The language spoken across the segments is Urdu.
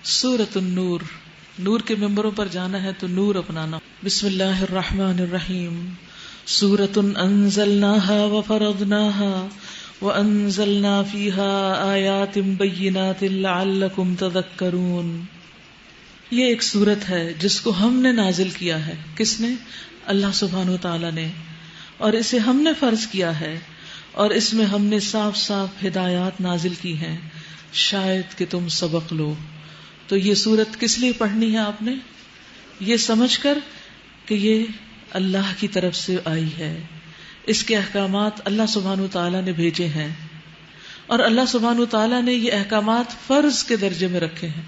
سورۃ النور، نور کے ممبروں پر جانا ہے تو نور اپنانا. بسم اللہ الرحمن الرحیم. سورۃ انزلناها وفرضناها وانزلنا فیها آیات بینات لعلکم تذکرون. یہ ایک سورت ہے جس کو ہم نے نازل کیا ہے. کس نے؟ اللہ سبحانہ وتعالی نے. اور اسے ہم نے فرض کیا ہے، اور اس میں ہم نے صاف صاف ہدایات نازل کی ہیں شاید کہ تم سبق لو. تو یہ سورت کس لیے پڑھنی ہے آپ نے؟ یہ سمجھ کر کہ یہ اللہ کی طرف سے آئی ہے، اس کے احکامات اللہ سبحانہ وتعالی نے بھیجے ہیں، اور اللہ سبحانہ وتعالی نے یہ احکامات فرض کے درجے میں رکھے ہیں.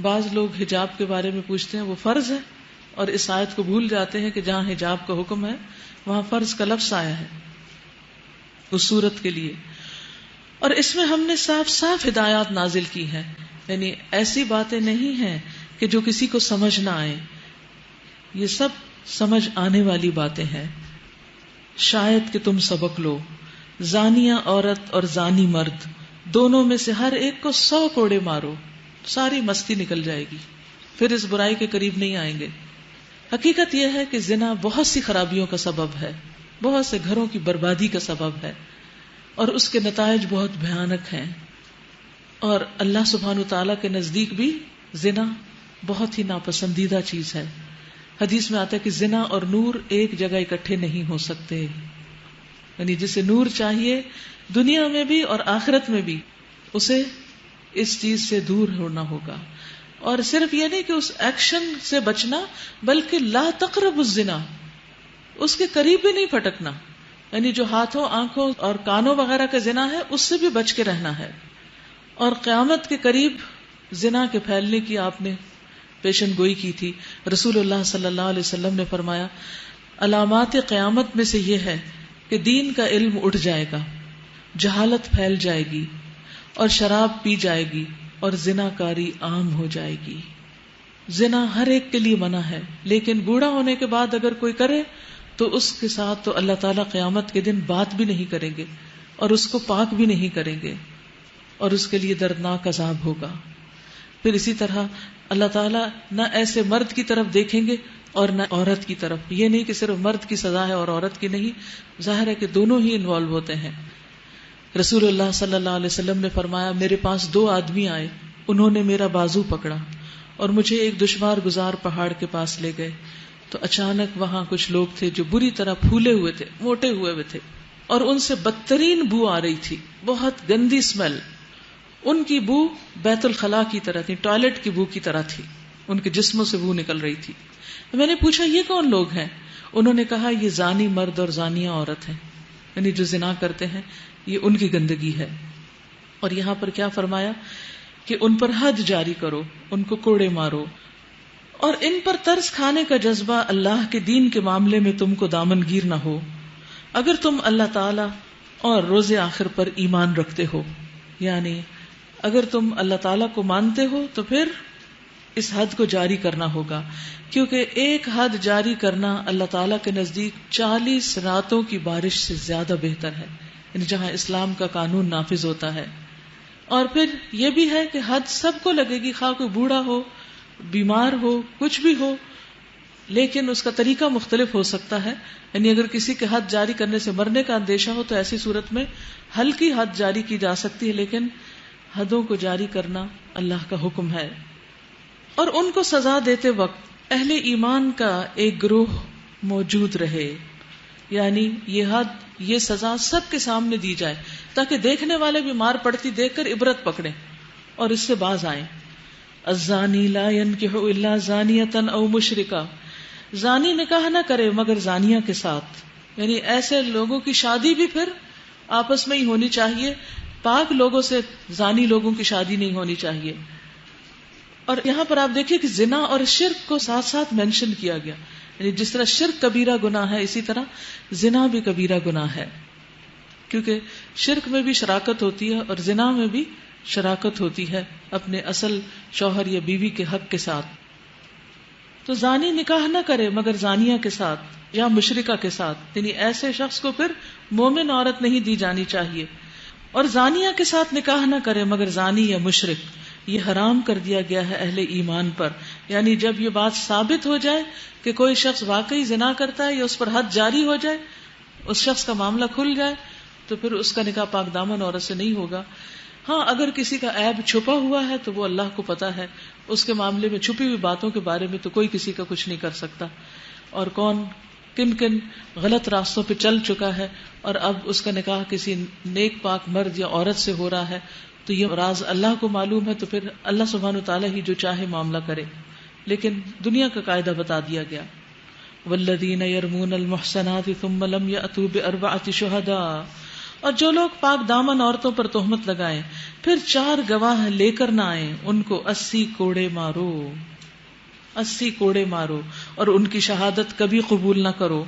بعض لوگ حجاب کے بارے میں پوچھتے ہیں، وہ فرض ہے، اور اس آیت کو بھول جاتے ہیں کہ جہاں حجاب کا حکم ہے وہاں فرض کا لفظ آیا ہے اس سورت کے لیے. اور اس میں ہم نے صاف صاف ہدایات نازل کی ہیں، یعنی ایسی باتیں نہیں ہیں کہ جو کسی کو سمجھ نہ آئے، یہ سب سمجھ آنے والی باتیں ہیں. شاید کہ تم سبق لو. زانیہ عورت اور زانی مرد دونوں میں سے ہر ایک کو 100 کوڑے مارو، ساری مستی نکل جائے گی، پھر اس برائی کے قریب نہیں آئیں گے. حقیقت یہ ہے کہ زنا بہت سی خرابیوں کا سبب ہے، بہت سے گھروں کی بربادی کا سبب ہے، اور اس کے نتائج بہت بھیانک ہیں. اور اللہ سبحانہ وتعالیٰ کے نزدیک بھی زنا بہت ہی ناپسندیدہ چیز ہے. حدیث میں آتا ہے کہ زنا اور نور ایک جگہ اکٹھے نہیں ہو سکتے، یعنی جسے نور چاہیے دنیا میں بھی اور آخرت میں بھی، اسے اس چیز سے دور ہونا ہوگا. اور صرف یہ نہیں کہ اس ایکشن سے بچنا، بلکہ لا تقربوا الزنا، اس کے قریب بھی نہیں پھٹکنا، یعنی جو ہاتھوں، آنکھوں اور کانوں وغیرہ کا زنا ہے اس سے بھی بچ کے رہنا ہے. اور قیامت کے قریب زنا کے پھیلنے کی آپ نے پیشن گوئی کی تھی. رسول اللہ صلی اللہ علیہ وسلم نے فرمایا علامات قیامت میں سے یہ ہے کہ دین کا علم اٹھ جائے گا، جہالت پھیل جائے گی، اور شراب پی جائے گی، اور زنا کاری عام ہو جائے گی. زنا ہر ایک کے لیے منع ہے، لیکن بوڑھا ہونے کے بعد اگر کوئی کرے تو اس کے ساتھ تو اللہ تعالیٰ قیامت کے دن بات بھی نہیں کریں گے اور اس کو پاک بھی نہیں کریں گے، اور اس کے لیے دردناک عذاب ہوگا. پھر اسی طرح اللہ تعالیٰ نہ ایسے مرد کی طرف دیکھیں گے اور نہ عورت کی طرف. یہ نہیں کہ صرف مرد کی سزا ہے اور عورت کی نہیں، ظاہر ہے کہ دونوں ہی انوالو ہوتے ہیں. رسول اللہ صلی اللہ علیہ وسلم نے فرمایا میرے پاس 2 آدمی آئے، انہوں نے میرا بازو پکڑا اور مجھے ایک دشوار گزار پہاڑ کے پاس لے گئے. تو اچانک وہاں کچھ لوگ تھے جو بری طرح پھولے ہوئے تھے، موٹے ہوئے تھے، اور ان سے بدترین بو آ رہی تھی، بہت گندی اسمیل. ان کی بو بیت الخلاء کی طرح تھی، ٹوائلٹ کی بو کی طرح تھی، ان کے جسموں سے بو نکل رہی تھی. میں نے پوچھا یہ کون لوگ ہیں؟ انہوں نے کہا یہ زانی مرد اور زانیہ عورت ہیں، یعنی جو زنا کرتے ہیں، یہ ان کی گندگی ہے. اور یہاں پر کیا فرمایا کہ ان پر حد جاری کرو، ان کو کوڑے مارو، اور ان پر ترس کھانے کا جذبہ اللہ کے دین کے معاملے میں تم کو دامن گیر نہ ہو، اگر تم اللہ تعالی اور روز آخر پر ایمان رکھتے ہو. یعنی اگر تم اللہ تعالیٰ کو مانتے ہو تو پھر اس حد کو جاری کرنا ہوگا، کیونکہ ایک حد جاری کرنا اللہ تعالیٰ کے نزدیک 40 راتوں کی بارش سے زیادہ بہتر ہے، یعنی جہاں اسلام کا قانون نافذ ہوتا ہے. اور پھر یہ بھی ہے کہ حد سب کو لگے گی، خواہ کوئی بوڑھا ہو، بیمار ہو، کچھ بھی ہو، لیکن اس کا طریقہ مختلف ہو سکتا ہے. یعنی اگر کسی کے حد جاری کرنے سے مرنے کا اندیشہ ہو تو ایسی صورت میں ہلکی حد جاری کی جا سکتی ہے، لیکن حدوں کو جاری کرنا اللہ کا حکم ہے. اور ان کو سزا دیتے وقت اہل ایمان کا ایک گروہ موجود رہے، یعنی یہ حد، یہ سزا سب کے سامنے دی جائے تاکہ دیکھنے والے بھی مار پڑتی دیکھ کر عبرت پکڑیں اور اس سے باز آئیں. الزانی لا ينکح الا زانیۃ او مشرکہ، زانی نکاح نہ کرے مگر زانیہ کے ساتھ، یعنی ایسے لوگوں کی شادی بھی پھر آپس میں ہی ہونی چاہیے، پاک لوگوں سے زانی لوگوں کی شادی نہیں ہونی چاہیے. اور یہاں پر آپ دیکھیں کہ زنا اور شرک کو ساتھ ساتھ مینشن کیا گیا، یعنی جس طرح شرک کبیرہ گناہ ہے اسی طرح زنا بھی کبیرہ گناہ ہے، کیونکہ شرک میں بھی شراکت ہوتی ہے اور زنا میں بھی شراکت ہوتی ہے اپنے اصل شوہر یا بیوی کے حق کے ساتھ. تو زانی نکاح نہ کرے مگر زانیہ کے ساتھ یا مشرکہ کے ساتھ، یعنی ایسے شخص کو پھر مومن عورت نہیں دی جانی چاہیے. اور زانیہ کے ساتھ نکاح نہ کرے مگر زانی یا مشرک، یہ حرام کر دیا گیا ہے اہل ایمان پر. یعنی جب یہ بات ثابت ہو جائے کہ کوئی شخص واقعی زنا کرتا ہے یا اس پر حد جاری ہو جائے، اس شخص کا معاملہ کھل جائے، تو پھر اس کا نکاح پاک دامن عورت سے نہیں ہوگا. ہاں اگر کسی کا عیب چھپا ہوا ہے تو وہ اللہ کو پتا ہے، اس کے معاملے میں چھپی ہوئی باتوں کے بارے میں تو کوئی کسی کا کچھ نہیں کر سکتا. اور کون کن کن غلط راستوں پہ چل چکا ہے اور اب اس کا نکاح کسی نیک پاک مرد یا عورت سے ہو رہا ہے، تو یہ راز اللہ کو معلوم ہے، تو پھر اللہ سبحانہ وتعالی ہی جو چاہے معاملہ کرے. لیکن دنیا کا قاعدہ بتا دیا گیا، والذین یرمون المحصنات ثم لم یأتوا بأربعۃ شہداء، اور جو لوگ پاک دامن عورتوں پر تہمت لگائیں پھر 4 گواہ لے کر نہ آئیں، ان کو 80 کوڑے مارو، 80 کوڑے مارو، اور ان کی شہادت کبھی قبول نہ کرو،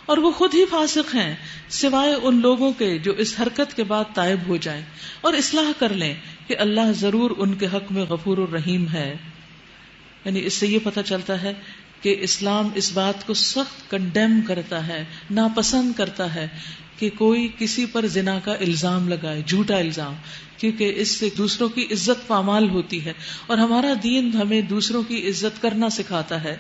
اور وہ خود ہی فاسق ہیں سوائے ان لوگوں کے جو اس حرکت کے بعد تائب ہو جائیں اور اصلاح کر لیں کہ اللہ ضرور ان کے حق میں غفور الرحیم ہے. یعنی اس سے یہ پتہ چلتا ہے کہ اسلام اس بات کو سخت کنڈیم کرتا ہے، ناپسند کرتا ہے کہ کوئی کسی پر زنا کا الزام لگائے، جھوٹا الزام، کیونکہ اس سے دوسروں کی عزت پامال ہوتی ہے، اور ہمارا دین ہمیں دوسروں کی عزت کرنا سکھاتا ہے.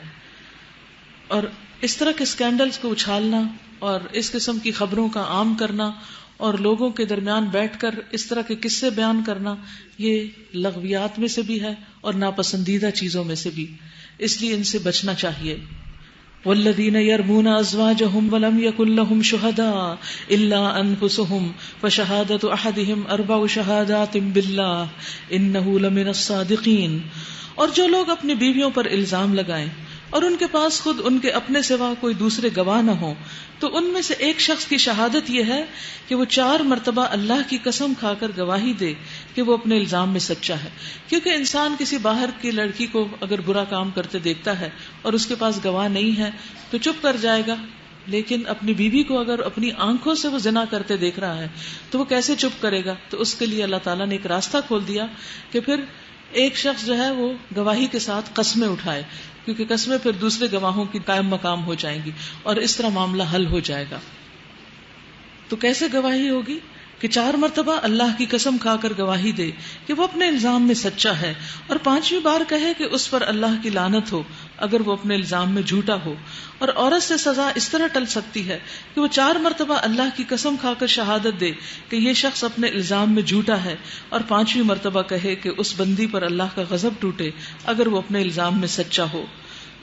اور اس طرح کے اسکینڈلز کو اچھالنا اور اس قسم کی خبروں کا عام کرنا اور لوگوں کے درمیان بیٹھ کر اس طرح کے قصے بیان کرنا، یہ لغویات میں سے بھی ہے اور ناپسندیدہ چیزوں میں سے بھی، اس لیے ان سے بچنا چاہیے. والذین یرمون ازواجہم ولم یکن لہم شہداء الا انفسہم فشہادۃ احدہم 4 شہادات باللہ انہ لمن الصادقین، اور جو لوگ اپنی بیویوں پر الزام لگائیں اور ان کے پاس خود ان کے اپنے سوا کوئی دوسرے گواہ نہ ہوں، تو ان میں سے ایک شخص کی شہادت یہ ہے کہ وہ 4 مرتبہ اللہ کی قسم کھا کر گواہی دے کہ وہ اپنے الزام میں سچا ہے. کیونکہ انسان کسی باہر کی لڑکی کو اگر برا کام کرتے دیکھتا ہے اور اس کے پاس گواہ نہیں ہے تو چپ کر جائے گا، لیکن اپنی بیوی کو اگر اپنی آنکھوں سے وہ زنا کرتے دیکھ رہا ہے تو وہ کیسے چپ کرے گا؟ تو اس کے لیے اللہ تعالیٰ نے ایک راستہ کھول دیا کہ پھر ایک شخص جو ہے وہ گواہی کے ساتھ قسمیں اٹھائے، کیونکہ قسمیں پھر دوسرے گواہوں کی قائم مقام ہو جائیں گی اور اس طرح معاملہ حل ہو جائے گا. تو کیسے گواہی ہوگی؟ کہ 4 مرتبہ اللہ کی قسم کھا کر گواہی دے کہ وہ اپنے الزام میں سچا ہے، اور 5ویں بار کہے کہ اس پر اللہ کی لعنت ہو اگر وہ اپنے الزام میں جھوٹا ہو. اور عورت سے سزا اس طرح ٹل سکتی ہے کہ وہ 4 مرتبہ اللہ کی قسم کھا کر شہادت دے کہ یہ شخص اپنے الزام میں جھوٹا ہے، اور 5ویں مرتبہ کہے کہ اس بندی پر اللہ کا غضب ٹوٹے اگر وہ اپنے الزام میں سچا ہو.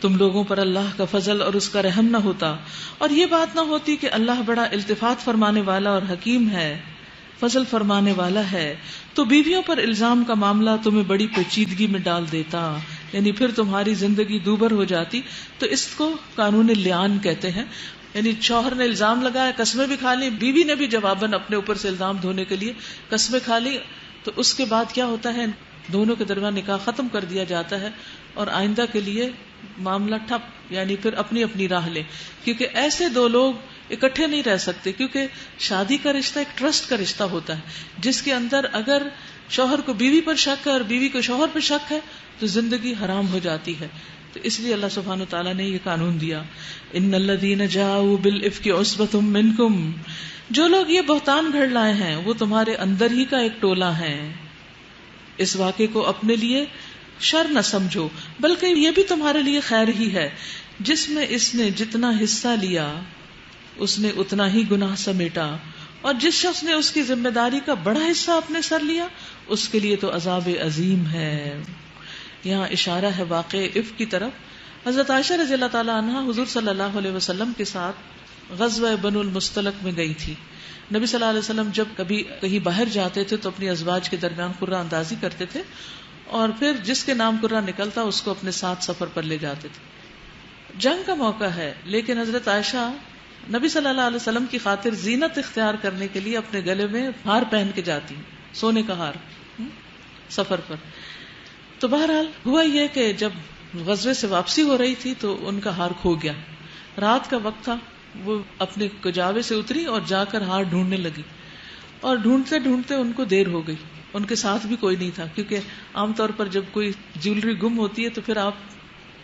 تم لوگوں پر اللہ کا فضل اور اس کا رحم نہ ہوتا، اور یہ بات نہ ہوتی کہ اللہ بڑا التفات فرمانے والا اور حکیم ہے، فضل فرمانے والا ہے، تو بیویوں پر الزام کا معاملہ تمہیں بڑی پیچیدگی میں ڈال دیتا، یعنی پھر تمہاری زندگی دوبر ہو جاتی. تو اس کو قانون لعان کہتے ہیں. یعنی شوہر نے الزام لگایا، قسمیں بھی کھا لی، بیوی نے بھی جواباً اپنے اوپر سے الزام دھونے کے لیے قسمیں کھا لی، تو اس کے بعد کیا ہوتا ہے؟ دونوں کے درمیان نکاح ختم کر دیا جاتا ہے اور آئندہ کے لیے معاملہ ٹھپ، یعنی پھر اپنی اپنی راہ لے. کیونکہ ایسے 2 لوگ اکٹھے نہیں رہ سکتے، کیونکہ شادی کا رشتہ ایک ٹرسٹ کا رشتہ ہوتا ہے جس کے اندر اگر شوہر کو بیوی پر شک ہے اور بیوی کو شوہر پر شک ہے تو زندگی حرام ہو جاتی ہے. تو اس لیے اللہ سبحانہ وتعالیٰ نے یہ قانون دیا، ان الذین جاؤوا بالافک عصبۃ منکم، جو لوگ یہ بہتان گھڑ لائے ہیں وہ تمہارے اندر ہی کا ایک ٹولہ ہے. اس واقعے کو اپنے لیے شر نہ سمجھو بلکہ یہ بھی تمہارے لیے خیر ہی ہے. جس میں اس نے جتنا حصہ لیا اس نے اتنا ہی گناہ سمیٹا، اور جس شخص نے اس کی ذمہ داری کا بڑا حصہ اپنے سر لیا اس کے لیے تو عذاب عظیم ہے. یہاں اشارہ ہے واقع افک کی طرف. حضرت عائشہ رضی اللہ تعالی عنہا حضور صلی اللہ علیہ وسلم کے ساتھ غزوہ بنو المستلق میں گئی تھی. نبی صلی اللہ علیہ وسلم جب کبھی کہیں باہر جاتے تھے تو اپنی ازواج کے درمیان قرہ اندازی کرتے تھے، اور پھر جس کے نام قرہ نکلتا اس کو اپنے ساتھ سفر پر لے جاتے تھے. جنگ کا موقع ہے لیکن حضرت عائشہ نبی صلی اللہ علیہ وسلم کی خاطر زینت اختیار کرنے کے لیے اپنے گلے میں ہار پہن کے جاتی، سونے کا ہار، سفر پر. تو بہرحال ہوا یہ کہ جب غزوے سے واپسی ہو رہی تھی تو ان کا ہار کھو گیا. رات کا وقت تھا، وہ اپنے کجاوے سے اتری اور جا کر ہار ڈھونڈنے لگی، اور ڈھونڈتے ڈھونڈتے ان کو دیر ہو گئی. ان کے ساتھ بھی کوئی نہیں تھا، کیونکہ عام طور پر جب کوئی جیولری گم ہوتی ہے تو پھر آپ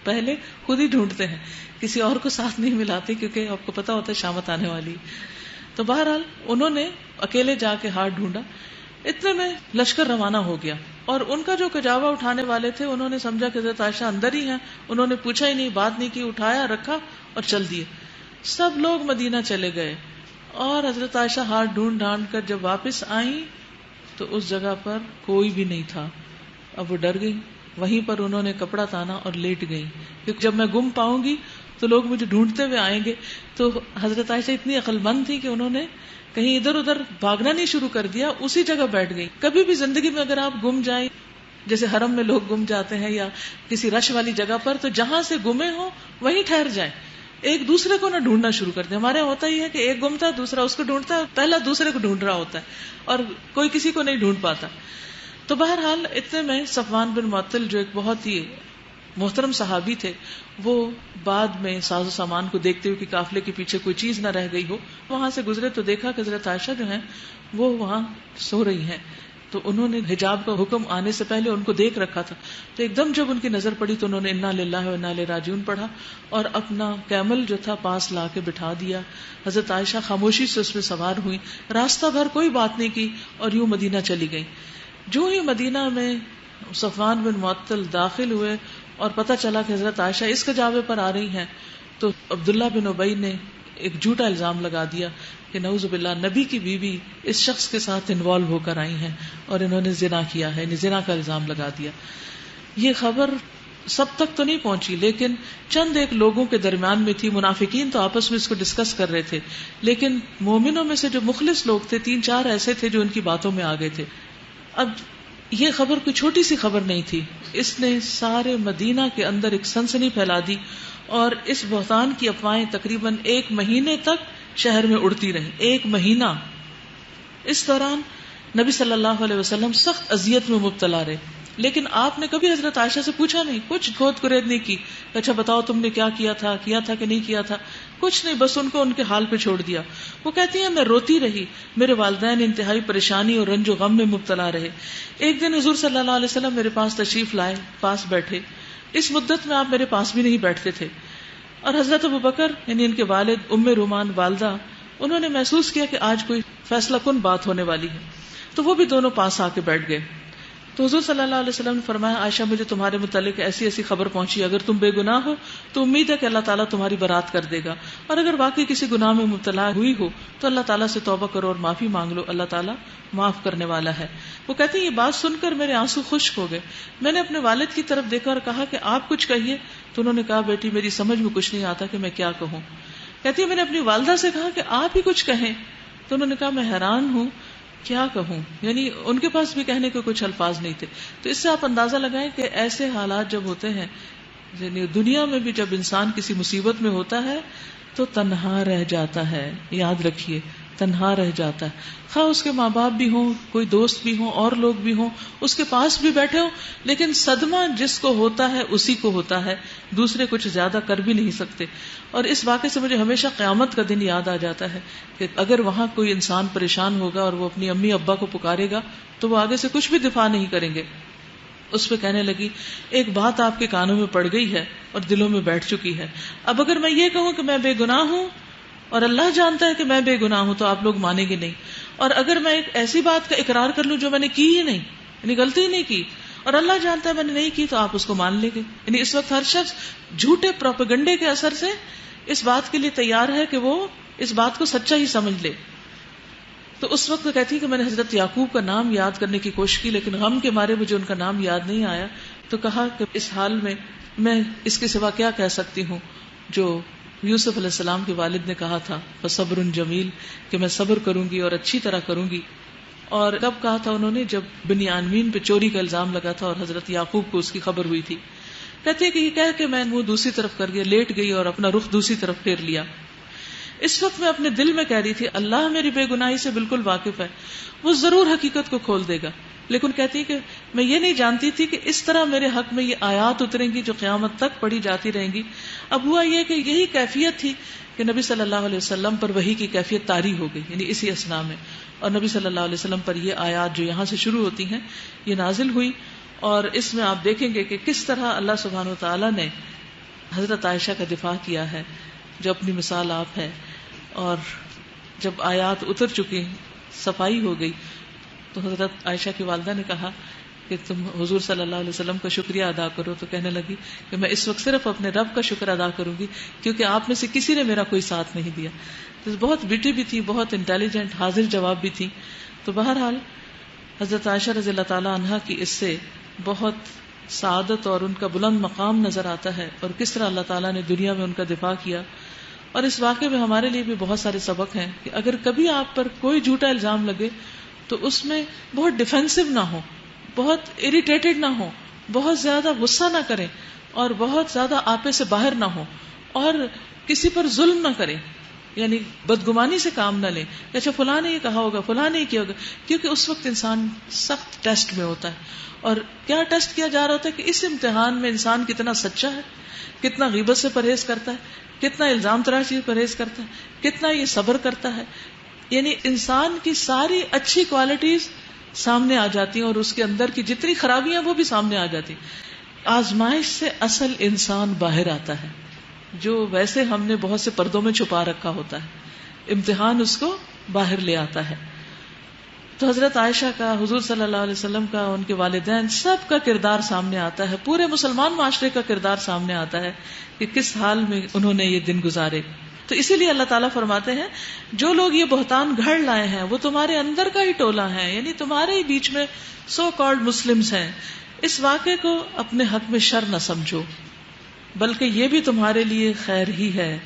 پہلے خود ہی ڈھونڈتے ہیں، کسی اور کو ساتھ نہیں ملاتے کیونکہ آپ کو پتا ہوتا ہے شامت آنے والی. تو بہرحال انہوں نے اکیلے جا کے ہار ڈھونڈا. اتنے میں لشکر روانہ ہو گیا اور ان کا جو کجاوا اٹھانے والے تھے انہوں نے سمجھا کہ حضرت عائشہ اندر ہی ہیں، انہوں نے پوچھا ہی نہیں، بات نہیں کی، اٹھایا، رکھا اور چل دیے. سب لوگ مدینہ چلے گئے اور حضرت عائشہ ہاتھ ڈھونڈ ڈھانڈ کر جب واپس آئیں تو اس جگہ پر کوئی بھی نہیں تھا. اب وہ ڈر گئی، وہیں پر انہوں نے کپڑا تانا اور لیٹ گئی، کیونکہ جب میں گم پاؤں گی تو لوگ مجھے ڈھونڈتے ہوئے آئیں گے. تو حضرت عائشہ اتنی عقل مند تھی کہ انہوں نے کہیں ادھر ادھر بھاگنا نہیں شروع کر دیا، اسی جگہ بیٹھ گئی. کبھی بھی زندگی میں اگر آپ گم جائیں، جیسے حرم میں لوگ گم جاتے ہیں یا کسی رش والی جگہ پر، تو جہاں سے گمے ہوں وہیں ٹھہر جائیں، ایک دوسرے کو نہ ڈھونڈنا شروع کر دیں. ہمارے یہاں ہوتا ہی ہے کہ ایک گمتا ہے دوسرا اس کو ڈھونڈتا ہے، پہلا دوسرے کو ڈھونڈ رہا ہوتا ہے اور کوئی کسی کو نہیں ڈھونڈ پاتا. تو بہرحال اتنے میں صفوان بن معطل جو ایک بہت ہی محترم صحابی تھے، وہ بعد میں ساز و سامان کو دیکھتے ہوئے کہ قافلے کے پیچھے کوئی چیز نہ رہ گئی ہو، وہاں سے گزرے تو دیکھا کہ حضرت عائشہ جو ہیں وہ وہاں سو رہی ہیں. تو انہوں نے حجاب کا حکم آنے سے پہلے ان کو دیکھ رکھا تھا. تو ایک دم جب ان کی نظر پڑی تو انہوں نے انا للہ و انا الیہ راجعون پڑھا اور اپنا کیمل جو تھا پاس لا کے بٹھا دیا. حضرت عائشہ خاموشی سے اس میں سوار ہوئی، راستہ بھر کوئی بات نہیں کی اور یوں مدینہ چلی گئی. جو ہی مدینہ میں صفوان بن معطل داخل ہوئے اور پتہ چلا کہ حضرت عائشہ اس کجاوے پر آ رہی ہیں، تو عبداللہ بن ابی نے ایک جھوٹا الزام لگا دیا کہ نعوذ باللہ نبی کی بیوی اس شخص کے ساتھ انوالو ہو کر آئی ہیں اور انہوں نے زنا کیا ہے، زنا کا الزام لگا دیا. یہ خبر سب تک تو نہیں پہنچی لیکن چند ایک لوگوں کے درمیان میں تھی. منافقین تو آپس میں اس کو ڈسکس کر رہے تھے، لیکن مومنوں میں سے جو مخلص لوگ تھے 3-4 ایسے تھے جو ان کی باتوں میں آ گئے تھے. اب یہ خبر کوئی چھوٹی سی خبر نہیں تھی، اس نے سارے مدینہ کے اندر ایک سنسنی پھیلا دی اور اس بہتان کی افواہیں تقریباً 1 مہینے تک شہر میں اڑتی رہی. 1 مہینہ. اس دوران نبی صلی اللہ علیہ وسلم سخت اذیت میں مبتلا رہے، لیکن آپ نے کبھی حضرت عائشہ سے پوچھا نہیں، کچھ کھود کرید نہیں کی. اچھا بتاؤ تم نے کیا کیا تھا کہ نہیں کیا تھا، کچھ نہیں، بس ان کو ان کے حال پہ چھوڑ دیا. وہ کہتی ہیں میں روتی رہی، میرے والدین انتہائی پریشانی اور رنج و غم میں مبتلا رہے. ایک دن حضور صلی اللہ علیہ وسلم میرے پاس تشریف لائے، پاس بیٹھے. اس مدت میں آپ میرے پاس بھی نہیں بیٹھتے تھے. اور حضرت ابوبکر یعنی ان کے والد، ام رومان والدہ، انہوں نے محسوس کیا کہ آج کوئی فیصلہ کن بات ہونے والی ہے، تو وہ بھی دونوں پاس آ کے بیٹھ گئے. تو حضور صلی اللہ علیہ وسلم نے فرمایا عائشہ مجھے تمہارے متعلق ایسی ایسی خبر پہنچی، اگر تم بے گناہ ہو تو امید ہے کہ اللہ تعالیٰ تمہاری برات کر دے گا، اور اگر واقعی کسی گناہ میں مبتلا ہوئی ہو تو اللہ تعالیٰ سے توبہ کرو اور معافی مانگ لو، اللہ تعالیٰ معاف کرنے والا ہے. وہ کہتے ہیں یہ بات سن کر میرے آنسو خشک ہو گئے. میں نے اپنے والد کی طرف دیکھا اور کہا کہ آپ کچھ کہیے. تو انہوں نے کہا بیٹی میری سمجھ میں کچھ نہیں آتا کہ میں کیا کہوں. کہتی ہے میں نے اپنی والدہ سے کہا کہ آپ ہی کچھ کہیں. تو انہوں نے کہا میں حیران ہوں کیا کہوں، یعنی ان کے پاس بھی کہنے کے کچھ الفاظ نہیں تھے. تو اس سے آپ اندازہ لگائیں کہ ایسے حالات جب ہوتے ہیں، یعنی دنیا میں بھی جب انسان کسی مصیبت میں ہوتا ہے تو تنہا رہ جاتا ہے. یاد رکھیے تنہا رہ جاتا ہے، خواہ اس کے ماں باپ بھی ہوں، کوئی دوست بھی ہوں، اور لوگ بھی ہوں اس کے پاس بھی بیٹھے ہوں، لیکن صدمہ جس کو ہوتا ہے اسی کو ہوتا ہے، دوسرے کچھ زیادہ کر بھی نہیں سکتے. اور اس واقعے سے مجھے ہمیشہ قیامت کا دن یاد آ جاتا ہے کہ اگر وہاں کوئی انسان پریشان ہوگا اور وہ اپنی امی ابا کو پکارے گا تو وہ آگے سے کچھ بھی دفاع نہیں کریں گے. اس پہ کہنے لگی ایک بات آپ کے کانوں میں پڑ گئی ہے اور دلوں میں بیٹھ چکی ہے. اب اگر میں یہ کہوں کہ میں بے گناہ ہوں اور اللہ جانتا ہے کہ میں بے گناہ ہوں تو آپ لوگ مانیں گے نہیں، اور اگر میں ایک ایسی بات کا اقرار کر لوں جو میں نے کی ہی نہیں، یعنی غلطی نہیں کی، اور اللہ جانتا ہے میں نے نہیں کی، تو آپ اس کو مان لیں گے. یعنی اس وقت ہر شخص جھوٹے پروپیگنڈے کے اثر سے اس بات کے لیے تیار ہے کہ وہ اس بات کو سچا ہی سمجھ لے. تو اس وقت کہتی کہ میں نے حضرت یعقوب کا نام یاد کرنے کی کوشش کی لیکن غم کے مارے مجھے ان کا نام یاد نہیں آیا. تو کہا کہ اس حال میں اس کے سوا کیا کہہ سکتی ہوں جو یوسف علیہ السلام کے والد نے کہا تھا فصبر جمیل، کہ میں صبر کروں گی اور اچھی طرح کروں گی. اور کب کہا تھا انہوں نے؟ جب بنیامین پہ چوری کا الزام لگا تھا اور حضرت یعقوب کو اس کی خبر ہوئی تھی. کہتے ہیں کہ یہ کہہ کے میں منہ دوسری طرف کر گیا، لیٹ گئی اور اپنا رخ دوسری طرف پھیر لیا. اس وقت میں اپنے دل میں کہہ رہی تھی اللہ میری بے گناہی سے بالکل واقف ہے، وہ ضرور حقیقت کو کھول دے گا. لیکن کہتی کہ میں یہ نہیں جانتی تھی کہ اس طرح میرے حق میں یہ آیات اتریں گی جو قیامت تک پڑھی جاتی رہیں گی. اب ہوا یہ کہ یہی کیفیت تھی کہ نبی صلی اللہ علیہ وسلم پر وحی کی کیفیت طاری ہو گئی، یعنی اسی اثناء میں، اور نبی صلی اللہ علیہ وسلم پر یہ آیات جو یہاں سے شروع ہوتی ہیں یہ نازل ہوئی. اور اس میں آپ دیکھیں گے کہ کس طرح اللہ سبحانہ وتعالیٰ نے حضرت عائشہ کا دفاع کیا ہے، جو اپنی مثال آپ ہے. اور جب آیات اتر چکی، صفائی ہو گئی، تو حضرت عائشہ کی والدہ نے کہا کہ تم حضور صلی اللہ علیہ وسلم کا شکریہ ادا کرو، تو کہنے لگی کہ میں اس وقت صرف اپنے رب کا شکر ادا کروں گی کیونکہ آپ میں سے کسی نے میرا کوئی ساتھ نہیں دیا. تو بہت بیٹی بھی تھی، بہت انٹیلیجنٹ، حاضر جواب بھی تھی. تو بہرحال حضرت عائشہ رضی اللہ تعالی عنہا کی اس سے بہت سعادت اور ان کا بلند مقام نظر آتا ہے، اور کس طرح اللہ تعالیٰ نے دنیا میں ان کا دفاع کیا. اور اس واقعے میں ہمارے لیے بھی بہت سارے سبق ہیں کہ اگر کبھی آپ پر کوئی جھوٹا الزام لگے تو اس میں بہت ڈیفینسو نہ ہو، بہت اریٹیٹڈ نہ ہو، بہت زیادہ غصہ نہ کریں، اور بہت زیادہ آپے سے باہر نہ ہو، اور کسی پر ظلم نہ کریں، یعنی بدگمانی سے کام نہ لیں. اچھا فلاں نے یہ کہا ہوگا، فلاں نے یہ کیا ہوگا، کیونکہ اس وقت انسان سخت ٹیسٹ میں ہوتا ہے. اور کیا ٹیسٹ کیا جا رہا ہوتا ہے کہ اس امتحان میں انسان کتنا سچا ہے، کتنا غیبت سے پرہیز کرتا ہے، کتنا الزام تراشی سے پرہیز کرتا ہے، کتنا یہ صبر کرتا ہے. یعنی انسان کی ساری اچھی کوالٹیز سامنے آ جاتی ہیں، اور اس کے اندر کی جتنی خرابیاں وہ بھی سامنے آ جاتی. آزمائش سے اصل انسان باہر آتا ہے، جو ویسے ہم نے بہت سے پردوں میں چھپا رکھا ہوتا ہے، امتحان اس کو باہر لے آتا ہے. تو حضرت عائشہ کا، حضور صلی اللہ علیہ وسلم کا، ان کے والدین، سب کا کردار سامنے آتا ہے، پورے مسلمان معاشرے کا کردار سامنے آتا ہے کہ کس حال میں انہوں نے یہ دن گزارے. تو اسی لیے اللہ تعالیٰ فرماتے ہیں جو لوگ یہ بہتان گھڑ لائے ہیں وہ تمہارے اندر کا ہی ٹولہ ہے، یعنی تمہارے ہی بیچ میں سو کالڈ مسلمز ہیں. اس واقعے کو اپنے حق میں شر نہ سمجھو، بلکہ یہ بھی تمہارے لیے خیر ہی ہے.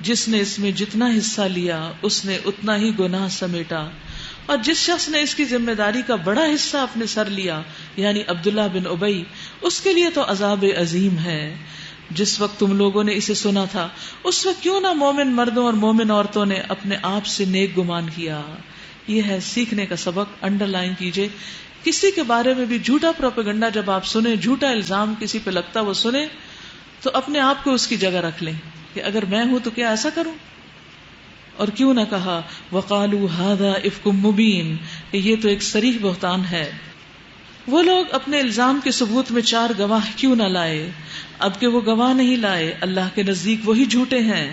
جس نے اس میں جتنا حصہ لیا اس نے اتنا ہی گناہ سمیٹا، اور جس شخص نے اس کی ذمہ داری کا بڑا حصہ اپنے سر لیا، یعنی عبداللہ بن ابی، اس کے لیے تو عذاب عظیم ہے. جس وقت تم لوگوں نے اسے سنا تھا اس وقت کیوں نہ مومن مردوں اور مومن عورتوں نے اپنے آپ سے نیک گمان کیا. یہ ہے سیکھنے کا سبق. انڈر لائن کیجئے، کسی کے بارے میں بھی جھوٹا پروپیگنڈا جب آپ سنیں، جھوٹا الزام کسی پہ لگتا وہ سنیں، تو اپنے آپ کو اس کی جگہ رکھ لیں کہ اگر میں ہوں تو کیا ایسا کروں. اور کیوں نہ کہا وقالوا ھذا افک مبین، کہ یہ تو ایک صریح بہتان ہے. وہ لوگ اپنے الزام کے ثبوت میں 4 گواہ کیوں نہ لائے، اب کہ وہ گواہ نہیں لائے، اللہ کے نزدیک وہی جھوٹے ہیں.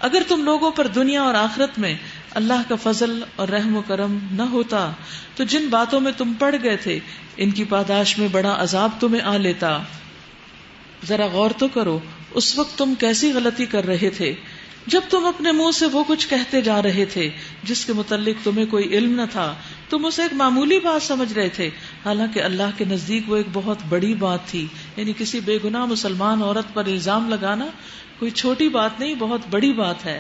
اگر تم لوگوں پر دنیا اور آخرت میں اللہ کا فضل اور رحم و کرم نہ ہوتا تو جن باتوں میں تم پڑ گئے تھے ان کی پاداش میں بڑا عذاب تمہیں آ لیتا. ذرا غور تو کرو اس وقت تم کیسی غلطی کر رہے تھے جب تم اپنے منہ سے وہ کچھ کہتے جا رہے تھے جس کے متعلق تمہیں کوئی علم نہ تھا. تم اسے ایک معمولی بات سمجھ رہے تھے، حالانکہ اللہ کے نزدیک وہ ایک بہت بڑی بات تھی. یعنی کسی بے گناہ مسلمان عورت پر الزام لگانا کوئی چھوٹی بات نہیں، بہت بڑی بات ہے.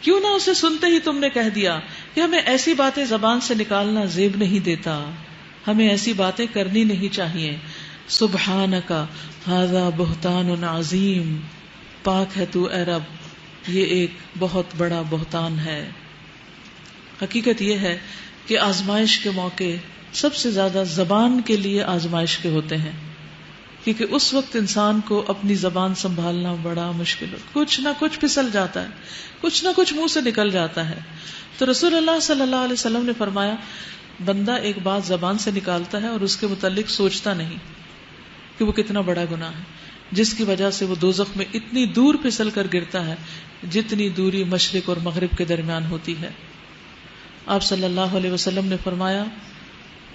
کیوں نہ اسے سنتے ہی تم نے کہہ دیا کہ ہمیں ایسی باتیں زبان سے نکالنا زیب نہیں دیتا، ہمیں ایسی باتیں کرنی نہیں چاہیے. سبحانک ھذا بہتان عظیم، پاک ہے تو اے رب، یہ ایک بہت بڑا بہتان ہے. حقیقت یہ ہے کہ آزمائش کے موقع سب سے زیادہ زبان کے لیے آزمائش کے ہوتے ہیں، کیونکہ اس وقت انسان کو اپنی زبان سنبھالنا بڑا مشکل ہو، کچھ نہ کچھ پھسل جاتا ہے، کچھ نہ کچھ منہ سے نکل جاتا ہے. تو رسول اللہ صلی اللہ علیہ وسلم نے فرمایا بندہ ایک بات زبان سے نکالتا ہے اور اس کے متعلق سوچتا نہیں کہ وہ کتنا بڑا گناہ ہے، جس کی وجہ سے وہ دوزخ میں اتنی دور پھسل کر گرتا ہے جتنی دوری مشرق اور مغرب کے درمیان ہوتی ہے. آپ صلی اللہ علیہ وسلم نے فرمایا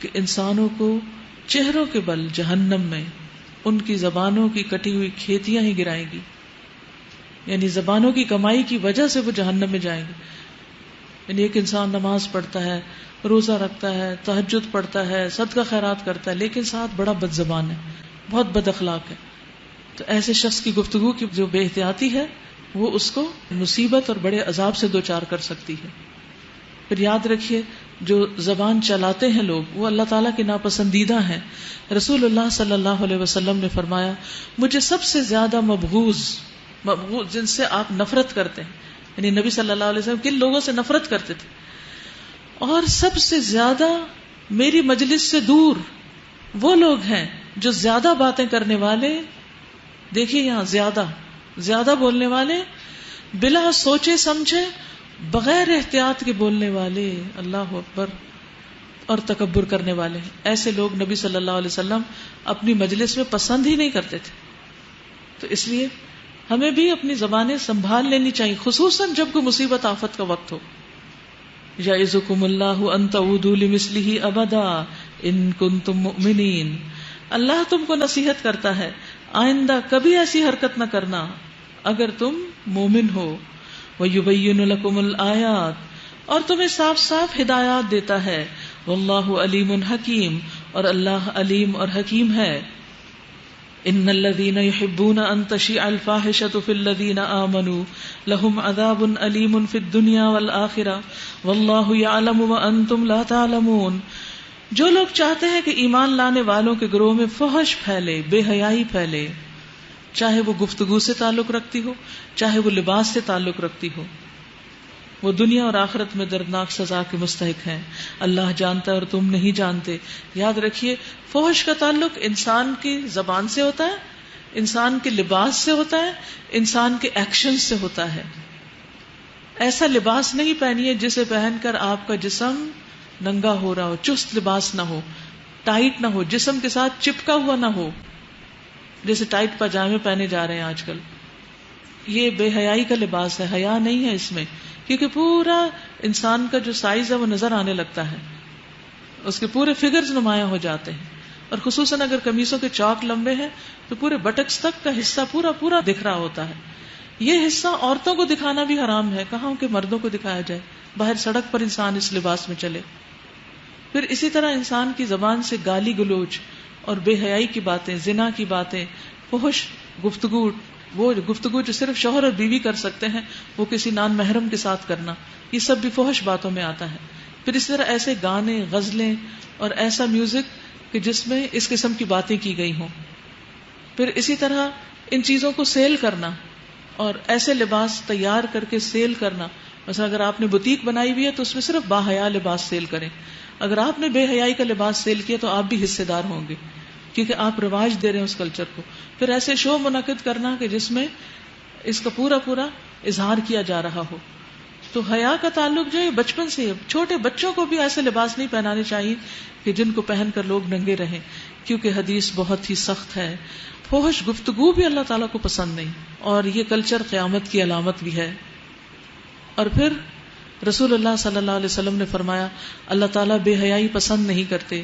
کہ انسانوں کو چہروں کے بل جہنم میں ان کی زبانوں کی کٹی ہوئی کھیتیاں ہی گرائیں گی، یعنی زبانوں کی کمائی کی وجہ سے وہ جہنم میں جائیں گے. یعنی ایک انسان نماز پڑھتا ہے، روزہ رکھتا ہے، تہجد پڑھتا ہے، صدقہ خیرات کرتا ہے، لیکن ساتھ بڑا بد زبان ہے، بہت بد اخلاق ہے. تو ایسے شخص کی گفتگو کی جو بے احتیاطی ہے وہ اس کو مصیبت اور بڑے عذاب سے دوچار کر سکتی ہے. پھر یاد رکھیے جو زبان چلاتے ہیں لوگ وہ اللہ تعالیٰ کے ناپسندیدہ ہیں. رسول اللہ صلی اللہ علیہ وسلم نے فرمایا مجھے سب سے زیادہ مبغوض جن سے آپ نفرت کرتے ہیں، یعنی نبی صلی اللہ علیہ وسلم کن لوگوں سے نفرت کرتے تھے، اور سب سے زیادہ میری مجلس سے دور وہ لوگ ہیں جو زیادہ باتیں کرنے والے، دیکھیے یہاں زیادہ بولنے والے، بلا سوچے سمجھے بغیر احتیاط کے بولنے والے، اللہ اکبر، اور تکبر کرنے والے. ایسے لوگ نبی صلی اللہ علیہ وسلم اپنی مجلس میں پسند ہی نہیں کرتے تھے. تو اس لیے ہمیں بھی اپنی زبانیں سنبھال لینی چاہیے، خصوصاً جب کوئی مصیبت آفت کا وقت ہو. یعظکم اللہ ان تعودوا لمثلہ ابدا، ان کنتم مؤمنین. اللہ تم کو نصیحت کرتا ہے آئندہ کبھی ایسی حرکت نہ کرنا اگر تم مومن ہو. وَيُبَيِّنُ لَكُمُ الْآيَاتِ اور تمہیں صاف صاف ہدایات دیتا ہے. واللہ علیم حکیم اور اللہ علیم اور حکیم ہے. ان الذین یحبون ان تشیع الفاحشۃ فی الذین آمنوا لهم عذاب علیم فی الدنیا والآخرہ واللہ یعلم وانتم لا تعلمون. جو لوگ چاہتے ہیں کہ ایمان لانے والوں کے گروہ میں فحش پھیلے، بے حیائی پھیلے، چاہے وہ گفتگو سے تعلق رکھتی ہو، چاہے وہ لباس سے تعلق رکھتی ہو، وہ دنیا اور آخرت میں دردناک سزا کے مستحق ہیں. اللہ جانتا ہے اور تم نہیں جانتے. یاد رکھیے فحش کا تعلق انسان کی زبان سے ہوتا ہے، انسان کے لباس سے ہوتا ہے، انسان کے ایکشن سے ہوتا ہے. ایسا لباس نہیں پہنیے جسے پہن کر آپ کا جسم ننگا ہو رہا ہو، چست لباس نہ ہو، ٹائٹ نہ ہو، جسم کے ساتھ چپکا ہوا نہ ہو، جیسے ٹائٹ پاجامے پہنے جا رہے ہیں آج کل. یہ بے حیائی کا لباس ہے، حیا نہیں ہے اس میں، کیونکہ پورا انسان کا جو سائز ہے وہ نظر آنے لگتا ہے، اس کے پورے فگرز نمایاں ہو جاتے ہیں. اور خصوصاً اگر قمیصوں کے چوک لمبے ہیں تو پورے بٹکس تک کا حصہ پورا دکھ رہا ہوتا ہے. یہ حصہ عورتوں کو دکھانا بھی حرام ہے، کہاں کہ مردوں کو دکھایا جائے. باہر سڑک پر انسان اس لباس میں چلے. پھر اسی طرح انسان کی زبان سے گالی گلوچ اور بے حیائی کی باتیں، زنا کی باتیں، فحش گفتگو، وہ گفتگو جو صرف شوہر اور بیوی کر سکتے ہیں وہ کسی نان محرم کے ساتھ کرنا، یہ سب بھی فحش باتوں میں آتا ہے. پھر اسی طرح ایسے گانے، غزلیں اور ایسا میوزک کہ جس میں اس قسم کی باتیں کی گئی ہوں. پھر اسی طرح ان چیزوں کو سیل کرنا اور ایسے لباس تیار کر کے سیل کرنا. مثلا اگر آپ نے بوتیک بنائی ہوئی ہے تو اس میں صرف باحیا لباس سیل کریں. اگر آپ نے بے حیائی کا لباس سیل کیا تو آپ بھی حصے دار ہوں گے، کیونکہ آپ رواج دے رہے ہیں اس کلچر کو. پھر ایسے شو منعقد کرنا کہ جس میں اس کا پورا اظہار کیا جا رہا ہو. تو حیا کا تعلق جو ہے بچپن سے ہے. چھوٹے بچوں کو بھی ایسے لباس نہیں پہنانے چاہیے کہ جن کو پہن کر لوگ ننگے رہیں، کیونکہ حدیث بہت ہی سخت ہے. فحش گفتگو بھی اللہ تعالیٰ کو پسند نہیں، اور یہ کلچر قیامت کی علامت بھی ہے. اور پھر رسول اللہ صلی اللہ علیہ وسلم نے فرمایا اللہ تعالیٰ بے حیائی پسند نہیں کرتے.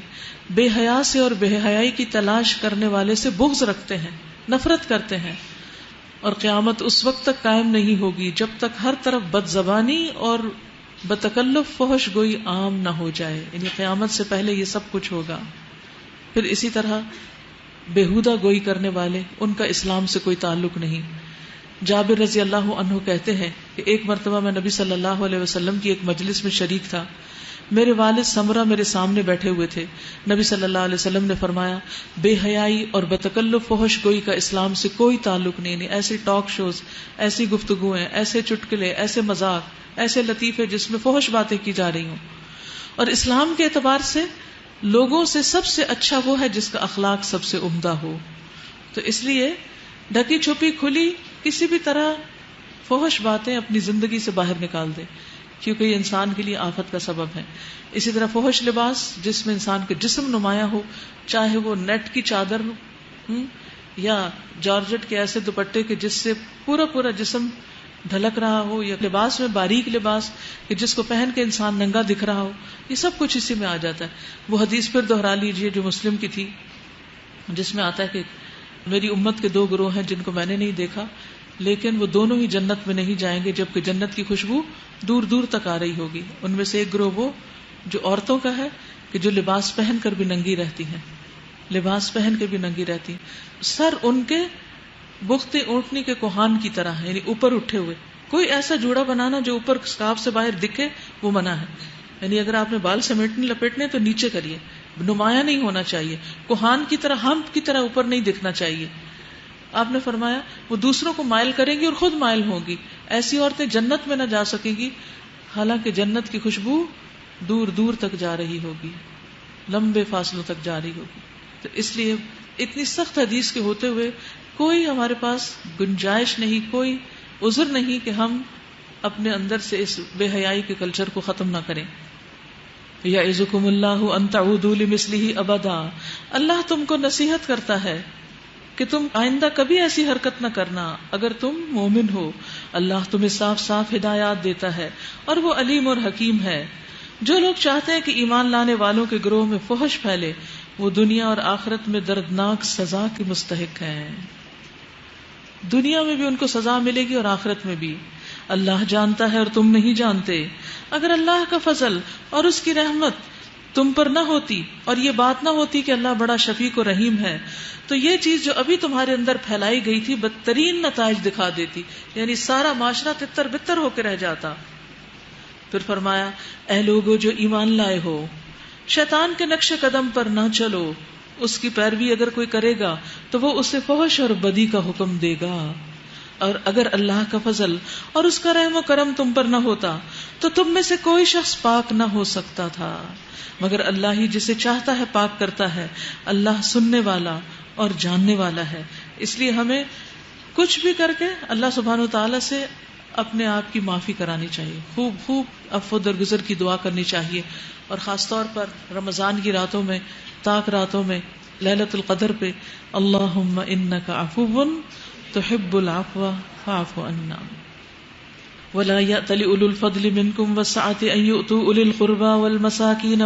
بے حیا سے اور بے حیائی کی تلاش کرنے والے سے بغض رکھتے ہیں، نفرت کرتے ہیں. اور قیامت اس وقت تک قائم نہیں ہوگی جب تک ہر طرف بد زبانی اور بتکلف فحش گوئی عام نہ ہو جائے. یعنی قیامت سے پہلے یہ سب کچھ ہوگا. پھر اسی طرح بےہودہ گوئی کرنے والے، ان کا اسلام سے کوئی تعلق نہیں. جابر رضی اللہ عنہ کہتے ہیں کہ ایک مرتبہ میں نبی صلی اللہ علیہ وسلم کی ایک مجلس میں شریک تھا. میرے والد سمرہ میرے سامنے بیٹھے ہوئے تھے. نبی صلی اللہ علیہ وسلم نے فرمایا بے حیائی اور بتکلف فحش گوئی کا اسلام سے کوئی تعلق نہیں. ایسے ٹاک شوز، ایسی گفتگویں، ایسے چٹکلے، ایسے مذاق، ایسے لطیفے جس میں فحش باتیں کی جا رہی ہوں. اور اسلام کے اعتبار سے لوگوں سے سب سے اچھا وہ ہے جس کا اخلاق سب سے عمدہ ہو. تو اس لیے ڈھکی چھپی کھلی کسی بھی طرح فحش باتیں اپنی زندگی سے باہر نکال دے، کیونکہ یہ انسان کے لیے آفت کا سبب ہے. اسی طرح فحش لباس جس میں انسان کا جسم نمایاں ہو، چاہے وہ نیٹ کی چادر ہو یا جارجٹ کے ایسے دوپٹے کے جس سے پورا جسم ڈھلک رہا ہو، یا لباس میں باریک لباس کہ جس کو پہن کے انسان ننگا دکھ رہا ہو، یہ سب کچھ اسی میں آ جاتا ہے. وہ حدیث پھر دوہرا لیجئے جو مسلم کی تھی، جس میں آتا ہے کہ میری امت کے 2 گروہ ہیں جن کو میں نے نہیں دیکھا، لیکن وہ دونوں ہی جنت میں نہیں جائیں گے جبکہ جنت کی خوشبو دور دور تک آ رہی ہوگی. ان میں سے ایک گروہ وہ جو عورتوں کا ہے کہ جو لباس پہن کر بھی ننگی رہتی ہیں، لباس پہن کے بھی ننگی رہتی ہیں. سر ان کے بخت اونٹنی کے کوہان کی طرح ہے، یعنی اوپر اٹھے ہوئے. کوئی ایسا جوڑا بنانا جو اوپر اسکارف سے باہر دکھے وہ منع ہے. یعنی اگر آپ نے بال سمیٹنے لپیٹنے تو نیچے کریے، نمایاں نہیں ہونا چاہیے. کوہان کی طرح، ہمپ کی طرح اوپر نہیں دکھنا چاہیے. آپ نے فرمایا وہ دوسروں کو مائل کریں گی اور خود مائل ہوں گی. ایسی عورتیں جنت میں نہ جا سکیں گی، حالانکہ جنت کی خوشبو دور دور تک جا رہی ہوگی، لمبے فاصلوں تک جا رہی ہوگی. تو اس لیے اتنی سخت حدیث کے ہوتے ہوئے کوئی ہمارے پاس گنجائش نہیں، کوئی عذر نہیں کہ ہم اپنے اندر سے اس بے حیائی کے کلچر کو ختم نہ کریں. یعظکم اللہ ان تعودوا لمثلہ ابدا، اللہ تم کو نصیحت کرتا ہے کہ تم آئندہ کبھی ایسی حرکت نہ کرنا اگر تم مومن ہو. اللہ تمہیں صاف صاف ہدایات دیتا ہے اور وہ علیم اور حکیم ہے. جو لوگ چاہتے ہیں کہ ایمان لانے والوں کے گروہ میں فحش پھیلے وہ دنیا اور آخرت میں دردناک سزا کے مستحق ہیں. دنیا میں بھی ان کو سزا ملے گی اور آخرت میں بھی. اللہ جانتا ہے اور تم نہیں جانتے. اگر اللہ کا فضل اور اس کی رحمت تم پر نہ ہوتی اور یہ بات نہ ہوتی کہ اللہ بڑا شفیق و رحیم ہے تو یہ چیز جو ابھی تمہارے اندر پھیلائی گئی تھی بدترین نتائج دکھا دیتی، یعنی سارا معاشرہ تتر بتر ہو کے رہ جاتا. پھر فرمایا اے لوگو جو ایمان لائے ہو، شیطان کے نقش قدم پر نہ چلو، اس کی پیروی اگر کوئی کرے گا تو وہ اسے فحش اور بدی کا حکم دے گا. اور اگر اللہ کا فضل اور اس کا رحم و کرم تم پر نہ ہوتا تو تم میں سے کوئی شخص پاک نہ ہو سکتا تھا، مگر اللہ ہی جسے چاہتا ہے پاک کرتا ہے. اللہ سننے والا اور جاننے والا ہے. اس لیے ہمیں کچھ بھی کر کے اللہ سبحانہ و تعالیٰ سے اپنے آپ کی معافی کرانی چاہیے، خوب خوب عفو درگزر کی دعا کرنی چاہیے. اور خاص طور پر رمضان کی راتوں میں، طاق راتوں میں، لیلۃ القدر پہ اللہم انک عفو تحب العفو فاعف عنا ولا يأتل أولو الفضل منكم والسعة أن يؤتوا أولي القربى والمساكين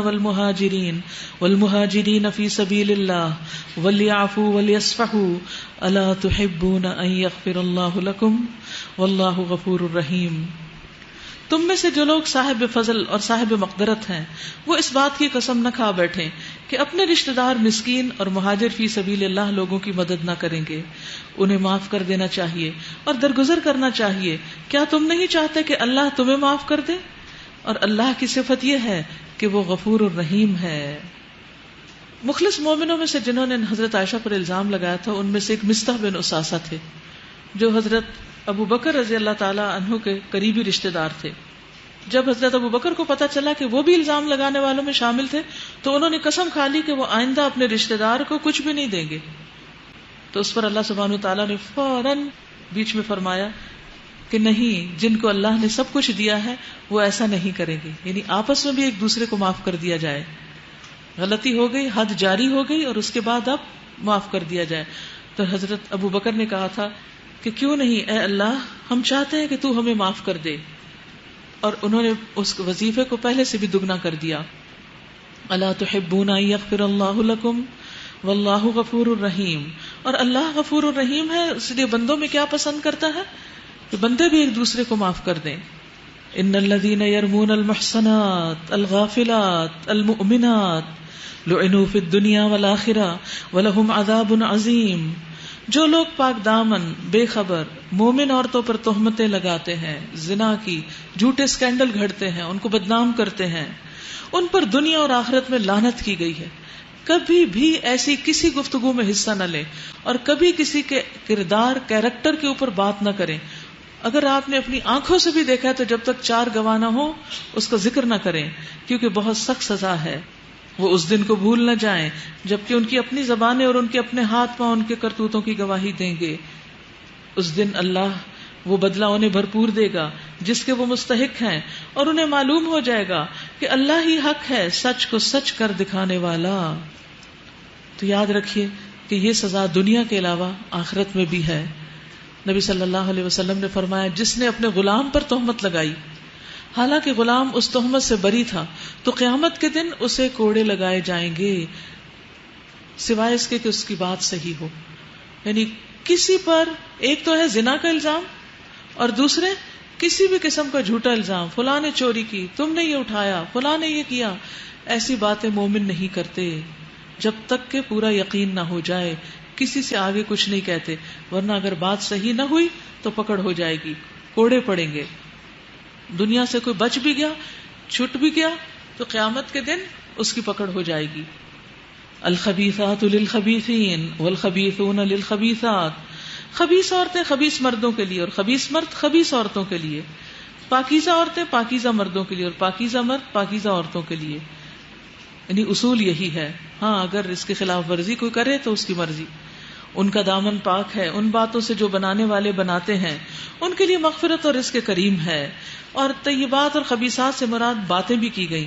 والمهاجرين في سبيل الله وليعفوا وليصفحوا ألا تحبون أن يغفر الله لكم والله غفور رحيم. تم میں سے جو لوگ صاحب فضل اور صاحب مقدرت ہیں وہ اس بات کی قسم نہ کھا بیٹھیں کہ اپنے رشتہ دار مسکین اور مہاجر فی سبیل اللہ لوگوں کی مدد نہ کریں گے. انہیں معاف کر دینا چاہیے اور درگزر کرنا چاہیے. کیا تم نہیں چاہتے کہ اللہ تمہیں معاف کر دے؟ اور اللہ کی صفت یہ ہے کہ وہ غفور الرحیم ہے. مخلص مومنوں میں سے جنہوں نے حضرت عائشہ پر الزام لگایا تھا ان میں سے ایک مصطح بن اساسہ تھے جو حضرت ابو بکر رضی اللہ تعالی عنہ کے قریبی رشتہ دار تھے. جب حضرت ابو بکر کو پتا چلا کہ وہ بھی الزام لگانے والوں میں شامل تھے تو انہوں نے قسم کھا لی کہ وہ آئندہ اپنے رشتہ دار کو کچھ بھی نہیں دیں گے. تو اس پر اللہ سبحانہ وتعالیٰ نے فوراً بیچ میں فرمایا کہ نہیں، جن کو اللہ نے سب کچھ دیا ہے وہ ایسا نہیں کریں گے. یعنی آپس میں بھی ایک دوسرے کو معاف کر دیا جائے. غلطی ہو گئی، حد جاری ہو گئی اور اس کے بعد اب معاف کر دیا جائے. تو حضرت ابو بکر نے کہا تھا کہ کیوں نہیں، اے اللہ ہم چاہتے ہیں کہ تو ہمیں معاف کر دے. اور انہوں نے اس وظیفے کو پہلے سے بھی دگنا کر دیا. الا تحبون ان یغفر اللہ لکم واللہ غفور الرحیم. اور اللہ غفور الرحیم ہے، اس لیے بندوں میں کیا پسند کرتا ہے کہ بندے بھی ایک دوسرے کو معاف کر دیں. ان الذین یرمون المحصنات الغافلات المؤمنات لعنوا فی الدنیا والآخرہ ولہم عذاب عظیم. جو لوگ پاک دامن بے خبر مومن عورتوں پر تہمتیں لگاتے ہیں، زنا کی جھوٹے سکینڈل گھڑتے ہیں، ان کو بدنام کرتے ہیں، ان پر دنیا اور آخرت میں لعنت کی گئی ہے. کبھی بھی ایسی کسی گفتگو میں حصہ نہ لیں اور کبھی کسی کے کردار کیریکٹر کے اوپر بات نہ کریں. اگر آپ نے اپنی آنکھوں سے بھی دیکھا تو جب تک 4 گواہ نہ ہو اس کا ذکر نہ کریں، کیونکہ بہت سخت سزا ہے. وہ اس دن کو بھول نہ جائیں جبکہ ان کی اپنی زبانیں اور ان کے اپنے ہاتھ پاؤں ان کے کرتوتوں کی گواہی دیں گے. اس دن اللہ وہ بدلہ انہیں بھرپور دے گا جس کے وہ مستحق ہیں، اور انہیں معلوم ہو جائے گا کہ اللہ ہی حق ہے، سچ کو سچ کر دکھانے والا. تو یاد رکھیے کہ یہ سزا دنیا کے علاوہ آخرت میں بھی ہے. نبی صلی اللہ علیہ وسلم نے فرمایا جس نے اپنے غلام پر تہمت لگائی حالانکہ غلام اس تہمت سے بری تھا تو قیامت کے دن اسے کوڑے لگائے جائیں گے سوائے اس کے کہ اس کی بات صحیح ہو. یعنی کسی پر ایک تو ہے زنا کا الزام اور دوسرے کسی بھی قسم کا جھوٹا الزام، فلاں نے چوری کی، تم نے یہ اٹھایا، فلاں نے یہ کیا. ایسی باتیں مومن نہیں کرتے جب تک کہ پورا یقین نہ ہو جائے. کسی سے آگے کچھ نہیں کہتے، ورنہ اگر بات صحیح نہ ہوئی تو پکڑ ہو جائے گی، کوڑے پڑیں گے. دنیا سے کوئی بچ بھی گیا، چھٹ بھی گیا تو قیامت کے دن اس کی پکڑ ہو جائے گی. الخبیثات للخبیثین والخبیثون للخبیثات. خبیث عورتیں خبیث مردوں کے لیے اور خبیث مرد خبیث عورتوں کے لیے. پاکیزہ عورتیں پاکیزہ مردوں کے لیے اور پاکیزہ مرد پاکیزہ عورتوں کے لیے. یعنی اصول یہی ہے. ہاں اگر اس کے خلاف ورزی کوئی کرے تو اس کی مرضی. ان کا دامن پاک ہے، ان باتوں سے جو بنانے والے بناتے ہیں ان کے لیے مغفرت اور رزق کریم ہے. اور طیبات اور خبیثات سے مراد باتیں بھی کی گئی،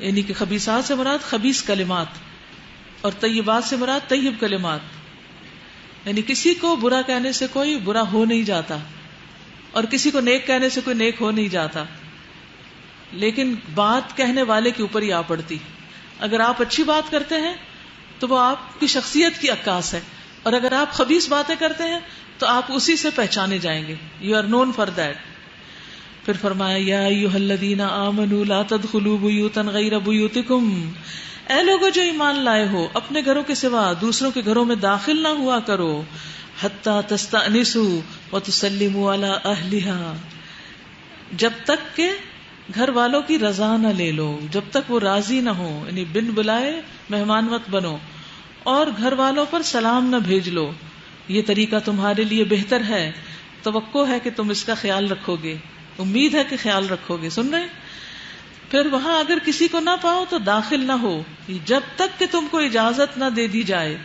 یعنی کہ خبیثات سے مراد خبیث کلمات اور طیبات سے مراد طیب کلمات. یعنی کسی کو برا کہنے سے کوئی برا ہو نہیں جاتا اور کسی کو نیک کہنے سے کوئی نیک ہو نہیں جاتا. لیکن بات کہنے والے کے اوپر ہی آ پڑتی. اگر آپ اچھی بات کرتے ہیں تو وہ آپ کی شخصیت کی عکاس ہے، اور اگر آپ خبیث باتیں کرتے ہیں تو آپ اسی سے پہچانے جائیں گے. You are known for that. پھر فرمایا یا ایھا الذین آمنوا لا تدخلوا بیوتا غیر بیوتکم، اے لوگوں جو ایمان لائے ہو، اپنے گھروں کے سوا دوسروں کے گھروں میں داخل نہ ہوا کرو، حتی تستأنسوا وتسلموا علی اہلھا، جب تک کہ گھر والوں کی رضا نہ لے لو، جب تک وہ راضی نہ ہو، یعنی بن بلائے مہمان مت بنو، اور گھر والوں پر سلام نہ بھیج لو. یہ طریقہ تمہارے لیے بہتر ہے، توقع ہے کہ تم اس کا خیال رکھو گے، امید ہے کہ خیال رکھو گے. سن رہے؟ پھر وہاں اگر کسی کو نہ پاؤ تو داخل نہ ہو جب تک کہ تم کو اجازت نہ دے دی جائے،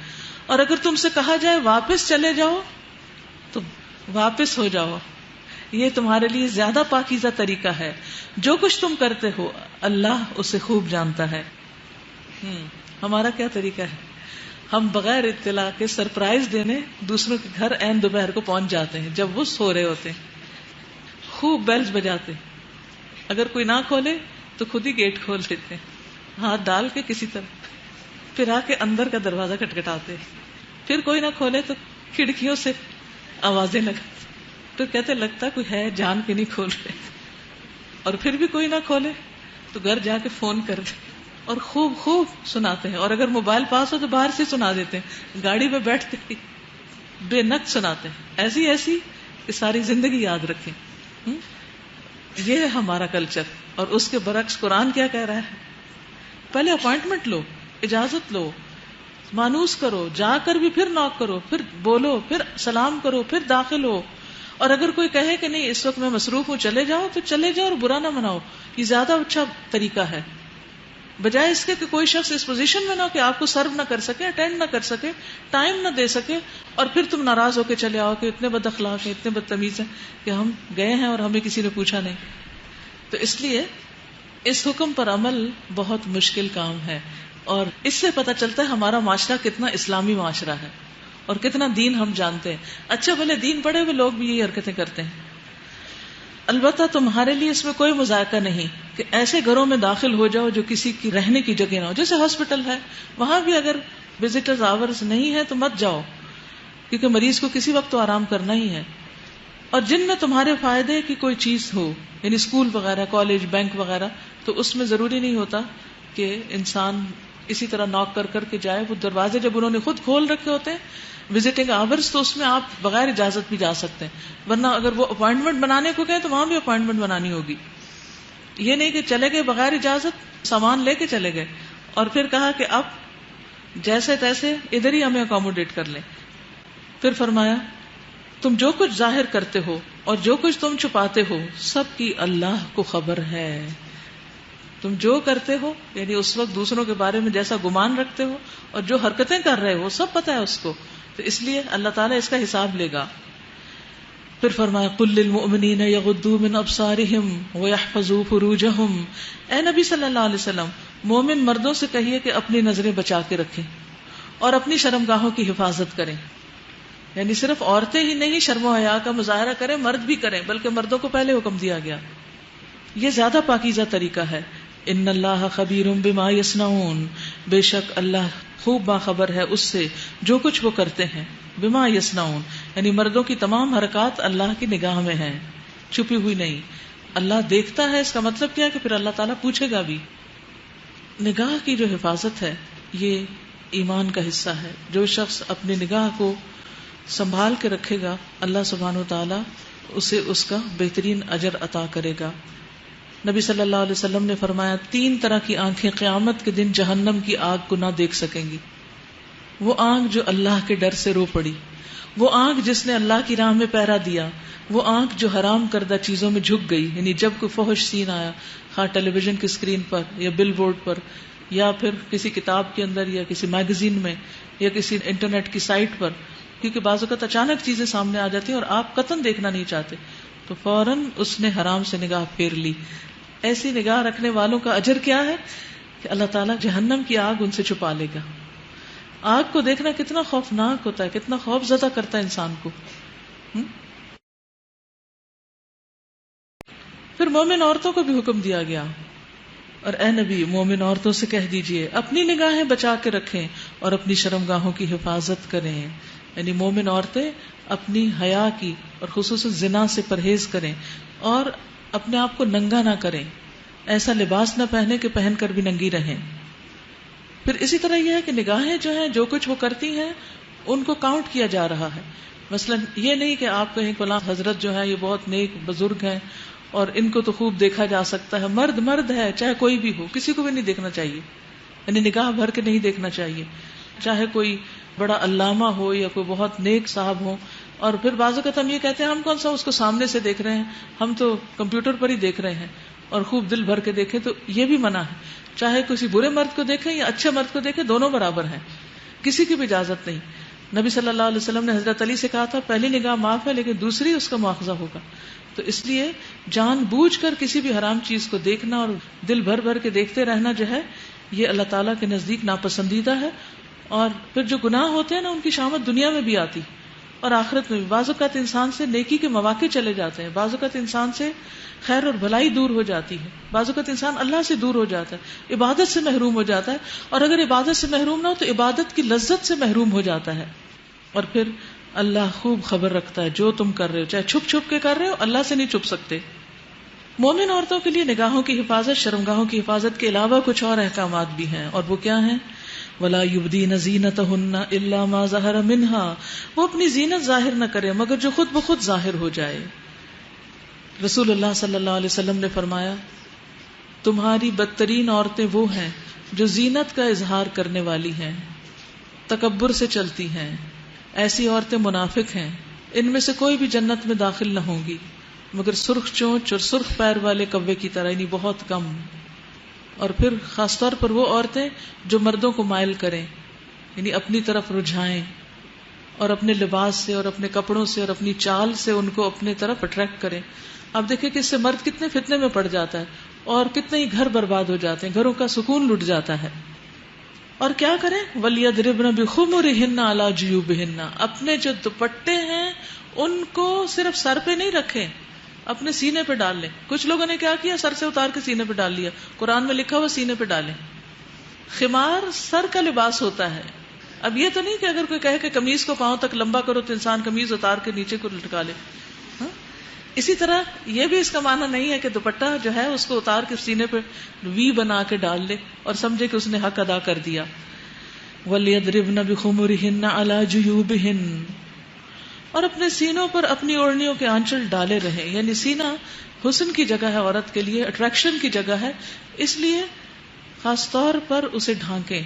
اور اگر تم سے کہا جائے واپس چلے جاؤ تو واپس ہو جاؤ. یہ تمہارے لیے زیادہ پاکیزہ طریقہ ہے. جو کچھ تم کرتے ہو اللہ اسے خوب جانتا ہے. ہمارا کیا طریقہ ہے؟ ہم بغیر اطلاع کے سرپرائز دینے دوسروں کے گھر عین دوپہر کو پہنچ جاتے ہیں جب وہ سو رہے ہوتے ہیں، خوب بیلز بجاتے، اگر کوئی نہ کھولے تو خود ہی گیٹ کھول دیتے ہیں ہاتھ ڈال کے کسی طرح، پھر آ کے اندر کا دروازہ کھٹکھٹاتے، پھر کوئی نہ کھولے تو کھڑکیوں سے آوازیں لگاتے، تو کہتے لگتا کوئی ہے جان کے نہیں کھول رہے، اور پھر بھی کوئی نہ کھولے تو گھر جا کے فون کر دے اور خوب خوب سناتے ہیں. اور اگر موبائل پاس ہو تو باہر سے سنا دیتے ہیں، گاڑی میں بیٹھتے ہی بے نقص سناتے ہیں، ایسی ایسی کہ ساری زندگی یاد رکھیں. یہ ہے ہمارا کلچر. اور اس کے برعکس قرآن کیا کہہ رہا ہے؟ پہلے اپوائنٹمنٹ لو، اجازت لو، مانوس کرو، جا کر بھی پھر ناک کرو، پھر بولو، پھر سلام کرو، پھر داخل ہو. اور اگر کوئی کہے کہ نہیں اس وقت میں مصروف ہوں چلے جاؤ تو چلے جاؤ اور برا نہ مناؤ. یہ زیادہ اچھا طریقہ ہے، بجائے اس کے کہ کوئی شخص اس پوزیشن میں نہ ہو کہ آپ کو سرو نہ کر سکے، اٹینڈ نہ کر سکے، ٹائم نہ دے سکے، اور پھر تم ناراض ہو کے چلے آؤ کہ اتنے بد اخلاق ہیں، اتنے بدتمیز ہیں کہ ہم گئے ہیں اور ہمیں کسی نے پوچھا نہیں. تو اس لیے اس حکم پر عمل بہت مشکل کام ہے، اور اس سے پتہ چلتا ہے ہمارا معاشرہ کتنا اسلامی معاشرہ ہے اور کتنا دین ہم جانتے ہیں. اچھا بھلے دین پڑھے ہوئے لوگ بھی یہی حرکتیں کرتے ہیں. البتہ تمہارے لیے اس میں کوئی مذائقہ نہیں کہ ایسے گھروں میں داخل ہو جاؤ جو کسی کی رہنے کی جگہ نہ ہو. جیسے ہاسپٹل ہے، وہاں بھی اگر وزٹرز آورز نہیں ہے تو مت جاؤ، کیونکہ مریض کو کسی وقت تو آرام کرنا ہی ہے. اور جن میں تمہارے فائدے کی کوئی چیز ہو، یعنی اسکول وغیرہ، کالج، بینک وغیرہ، تو اس میں ضروری نہیں ہوتا کہ انسان اسی طرح ناک کر کر کے جائے. وہ دروازے جب انہوں نے خود کھول رکھے ہوتے ہیں وزٹنگ آورز، تو اس میں آپ بغیر اجازت بھی جا سکتے ہیں. ورنہ اگر وہ اپوائنٹمنٹ بنانے کو کہیں تو وہاں بھی اپوائنٹمنٹ بنانی ہوگی. یہ نہیں کہ چلے گئے بغیر اجازت، سامان لے کے چلے گئے اور پھر کہا کہ اب جیسے تیسے ادھر ہی ہمیں اکوموڈیٹ کر لیں. پھر فرمایا تم جو کچھ ظاہر کرتے ہو اور جو کچھ تم چھپاتے ہو سب کی اللہ کو خبر ہے. تم جو کرتے ہو یعنی اس وقت دوسروں کے بارے میں جیسا گمان رکھتے ہو اور جو حرکتیں کر رہے ہو سب پتہ ہے اس کو، تو اس لیے اللہ تعالیٰ اس کا حساب لے گا. پھر فرمایا قل للمؤمنین یغضوا من ابصارہم ویحفظوا فروجہم، اے نبی صلی اللہ علیہ وسلم مومن مردوں سے کہیے کہ اپنی نظریں بچا کے رکھیں اور اپنی شرمگاہوں کی حفاظت کریں. یعنی صرف عورتیں ہی نہیں شرم و حیا کا مظاہرہ کریں، مرد بھی کریں، بلکہ مردوں کو پہلے حکم دیا گیا. یہ زیادہ پاکیزہ طریقہ ہے. ان اللہ خبیر بما یصنعون، بے شک اللہ خوب باخبر ہے اس سے جو کچھ وہ کرتے ہیں. بما یصنعون یعنی مردوں کی تمام حرکات اللہ کی نگاہ میں ہیں، چھپی ہوئی نہیں. اللہ دیکھتا ہے، اس کا مطلب کیا ہے کہ پھر اللہ تعالیٰ پوچھے گا بھی. نگاہ کی جو حفاظت ہے یہ ایمان کا حصہ ہے. جو شخص اپنی نگاہ کو سنبھال کے رکھے گا اللہ سبحانہ و تعالیٰ اسے اس کا بہترین اجر عطا کرے گا. نبی صلی اللہ علیہ وسلم نے فرمایا 3 طرح کی آنکھیں قیامت کے دن جہنم کی آگ کو نہ دیکھ سکیں گی. وہ آنکھ جو اللہ کے ڈر سے رو پڑی، وہ آنکھ جس نے اللہ کی راہ میں پہرا دیا، وہ آنکھ جو حرام کردہ چیزوں میں جھک گئی. یعنی جب کوئی فحش سین آیا، خواہ ٹیلی ویژن کی اسکرین پر یا بل بورڈ پر یا پھر کسی کتاب کے اندر یا کسی میگزین میں یا کسی انٹرنیٹ کی سائٹ پر، کیونکہ بعض اوقات اچانک چیزیں سامنے آ جاتی ہیں اور آپ قطعاً دیکھنا نہیں چاہتے، تو فوراً اس نے حرام سے نگاہ پھیر لی. ایسی نگاہ رکھنے والوں کا اجر کیا ہے کہ اللہ تعالیٰ جہنم کی آگ ان سے چھپا لے گا. آگ کو دیکھنا کتنا خوفناک ہوتا ہے، کتنا خوف زدہ کرتا ہے انسان کو. پھر مومن عورتوں کو بھی حکم دیا گیا، اور اے نبی مومن عورتوں سے کہہ دیجئے اپنی نگاہیں بچا کے رکھیں اور اپنی شرمگاہوں کی حفاظت کریں. یعنی مومن عورتیں اپنی حیا کی اور خصوصاً زنا سے پرہیز کریں اور اپنے آپ کو ننگا نہ کریں، ایسا لباس نہ پہنے کہ پہن کر بھی ننگی رہیں. پھر اسی طرح یہ ہے کہ نگاہیں جو ہیں جو کچھ وہ کرتی ہیں ان کو کاؤنٹ کیا جا رہا ہے. مثلا یہ نہیں کہ آپ کہیں فلاں حضرت جو ہے یہ بہت نیک بزرگ ہیں اور ان کو تو خوب دیکھا جا سکتا ہے، مرد مرد ہے چاہے کوئی بھی ہو، کسی کو بھی نہیں دیکھنا چاہیے، یعنی نگاہ بھر کے نہیں دیکھنا چاہیے، چاہے کوئی بڑا علامہ ہو یا کوئی بہت نیک صاحب ہو. اور پھر بعض اوقات ہم یہ کہتے ہیں ہم کون سا اس کو سامنے سے دیکھ رہے ہیں، ہم تو کمپیوٹر پر ہی دیکھ رہے ہیں، اور خوب دل بھر کے دیکھیں تو یہ بھی منع ہے. چاہے کسی برے مرد کو دیکھیں یا اچھے مرد کو دیکھیں، دونوں برابر ہیں، کسی کی بھی اجازت نہیں. نبی صلی اللہ علیہ وسلم نے حضرت علی سے کہا تھا پہلی نگاہ معاف ہے لیکن دوسری اس کا مواخذہ ہوگا. تو اس لیے جان بوجھ کر کسی بھی حرام چیز کو دیکھنا اور دل بھر بھر کے دیکھتے رہنا جو ہے یہ اللہ تعالیٰ کے نزدیک ناپسندیدہ ہے. اور پھر جو گناہ ہوتے ہیں نا ان کی شامت دنیا میں بھی آتی اور آخرت میں بھی. بعض اوقات انسان سے نیکی کے مواقع چلے جاتے ہیں، بعض اوقات انسان سے خیر اور بھلائی دور ہو جاتی ہے، بعض اوقات انسان اللہ سے دور ہو جاتا ہے، عبادت سے محروم ہو جاتا ہے، اور اگر عبادت سے محروم نہ ہو تو عبادت کی لذت سے محروم ہو جاتا ہے. اور پھر اللہ خوب خبر رکھتا ہے جو تم کر رہے ہو، چاہے چھپ چھپ کے کر رہے ہو، اللہ سے نہیں چھپ سکتے. مومن عورتوں کے لیے نگاہوں کی حفاظت، شرمگاہوں کی حفاظت کے علاوہ کچھ اور احکامات بھی ہیں، اور وہ کیا ہیں؟ وَلَا يُبْدِينَ زِينَتَهُنَّ إِلَّا مَا ظَهَرَ مِنْهَا، وہ اپنی زینت ظاہر نہ کرے مگر جو خود بخود ظاہر ہو جائے. رسول اللہ صلی اللہ علیہ وسلم نے فرمایا تمہاری بدترین عورتیں وہ ہیں جو زینت کا اظہار کرنے والی ہیں، تکبر سے چلتی ہیں. ایسی عورتیں منافق ہیں، ان میں سے کوئی بھی جنت میں داخل نہ ہوں گی مگر سرخ چونچ اور سرخ پیر والے کوے کی طرح، یعنی بہت کم. اور پھر خاص طور پر وہ عورتیں جو مردوں کو مائل کریں، یعنی اپنی طرف رجھائیں اور اپنے لباس سے اور اپنے کپڑوں سے اور اپنی چال سے ان کو اپنے طرف اٹریکٹ کریں. اب دیکھیں کہ اس سے مرد کتنے فتنے میں پڑ جاتا ہے اور کتنے ہی گھر برباد ہو جاتے ہیں، گھروں کا سکون لٹ جاتا ہے. اور کیا کریں؟ وَلْيَضْرِبْنَ بِخُمُرِهِنَّ عَلَى جُيُوبِهِنَّ، اپنے جو دوپٹے ہیں ان کو صرف سر پہ نہیں رکھیں، اپنے سینے پہ ڈال لیں. کچھ لوگوں نے کیا کیا، سر سے اتار کے سینے پہ ڈال لیا. قرآن میں لکھا ہوا سینے پہ ڈالیں. خمار سر کا لباس ہوتا ہے. اب یہ تو نہیں کہ اگر کوئی کہے کہ قمیض کو پاؤں تک لمبا کرو تو انسان قمیض اتار کے نیچے کو لٹکا لے. اسی طرح یہ بھی اس کا معنی نہیں ہے کہ دوپٹہ جو ہے اس کو اتار کے سینے پہ وی بنا کے ڈال لے اور سمجھے کہ اس نے حق ادا کر دیا. وَلْيَضْرِبْنَ بِخُمُرِهِنَّ عَلَى جُيُوبِهِنَّ، اور اپنے سینوں پر اپنی اوڑھنیوں کے آنچل ڈالے رہیں. یعنی سینہ حسن کی جگہ ہے، عورت کے لیے اٹریکشن کی جگہ ہے، اس لیے خاص طور پر اسے ڈھانکیں.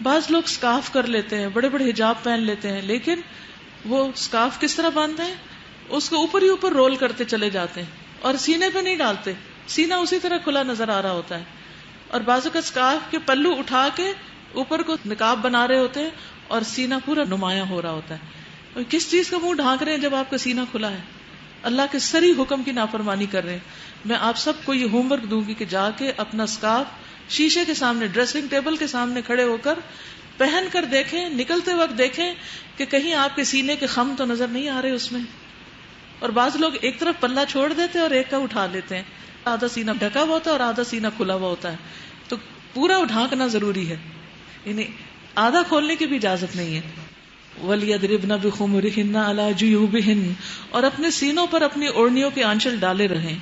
بعض لوگ سکارف کر لیتے ہیں، بڑے بڑے حجاب پہن لیتے ہیں، لیکن وہ سکارف کس طرح باندھتے ہیں؟ اس کو اوپر ہی اوپر رول کرتے چلے جاتے ہیں اور سینے پہ نہیں ڈالتے، سینہ اسی طرح کھلا نظر آ رہا ہوتا ہے. اور بعض اوقات سکارف کے پلو اٹھا کے اوپر کو نقاب بنا رہے ہوتے ہیں اور سینہ پورا نمایاں ہو رہا ہوتا ہے. اور کس چیز کا منہ ڈھانک رہے ہیں جب آپ کا سینہ کھلا ہے؟ اللہ کے سری حکم کی نافرمانی کر رہے ہیں. میں آپ سب کو یہ ہوم ورک دوں گی کہ جا کے اپنا سکارف شیشے کے سامنے، ڈریسنگ ٹیبل کے سامنے کھڑے ہو کر پہن کر دیکھیں، نکلتے وقت دیکھیں کہ کہیں آپ کے سینے کے خم تو نظر نہیں آ رہے اس میں. اور بعض لوگ ایک طرف پلہ چھوڑ دیتے اور ایک کا اٹھا لیتے ہیں، آدھا سینہ ڈھکا ہوا ہوتا ہے اور آدھا سینہ کھلا ہوا ہوتا ہے. تو پورا ڈھانکنا ضروری ہے، یعنی آدھا کھولنے کی بھی اجازت نہیں ہے. وَلْيَضْرِبْنَ بِخُمُرِهِنَّ عَلَى جُيُوبِهِنَّ، اور اپنے سینوں پر اپنی اوڑھنیوں کے آنچل ڈالے رہیں.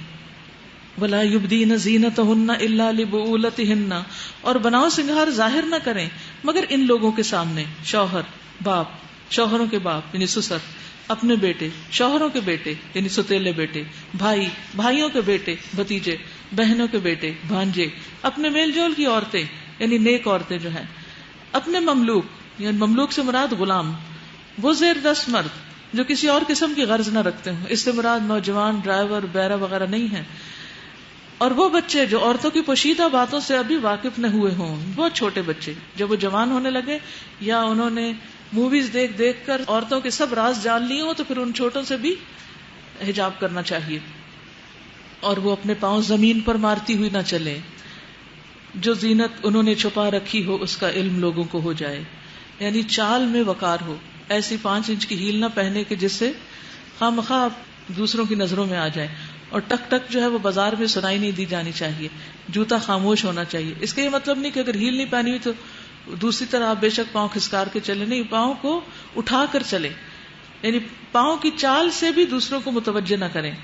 وَلَا يُبْدِينَ زِينَتَهُنَّ إِلَّا لِبُعُولَتِهِنَّ، اور بناؤ سنگھار ظاہر نہ کریں مگر ان لوگوں کے سامنے، شوہر، باپ، شوہروں کے باپ یعنی سسر، اپنے بیٹے، شوہروں کے بیٹے یعنی سوتیلے بیٹے، بھائی، بھائیوں کے بیٹے، بھتیجے، بہنوں کے بیٹے، بھانجے، اپنے میل جول کی عورتیں یعنی نیک عورتیں جو ہیں، اپنے مملوک یعنی مملوک سے مراد غلام، وہ زیر دست مرد جو کسی اور قسم کی غرض نہ رکھتے ہوں، اس سے مراد نوجوان، ڈرائیور، بیرہ وغیرہ نہیں ہیں، اور وہ بچے جو عورتوں کی پوشیدہ باتوں سے ابھی واقف نہ ہوئے ہوں، بہت چھوٹے بچے جب وہ جوان ہونے لگے یا انہوں نے موویز دیکھ دیکھ کر عورتوں کے سب راز جان لیے ہوں تو پھر ان چھوٹوں سے بھی حجاب کرنا چاہیے. اور وہ اپنے پاؤں زمین پر مارتی ہوئی نہ چلے، جو زینت انہوں نے چھپا رکھی ہو اس کا علم لوگوں کو ہو جائے، یعنی چال میں وقار ہو، ایسی 5 انچ کی ہیل نہ پہنے کہ جس سے خواہ مخواہ دوسروں کی نظروں میں آ جائے. اور ٹک ٹک جو ہے وہ بازار میں سنائی نہیں دی جانی چاہیے. جوتا خاموش ہونا چاہیے. اس کا یہ مطلب نہیں کہ اگر ہیل نہیں پہنی ہوئی تو دوسری طرح آپ بے شک پاؤں کھسکار کے چلے، نہیں، پاؤں کو اٹھا کر چلے، یعنی پاؤں کی چال سے بھی دوسروں کو متوجہ نہ کریں.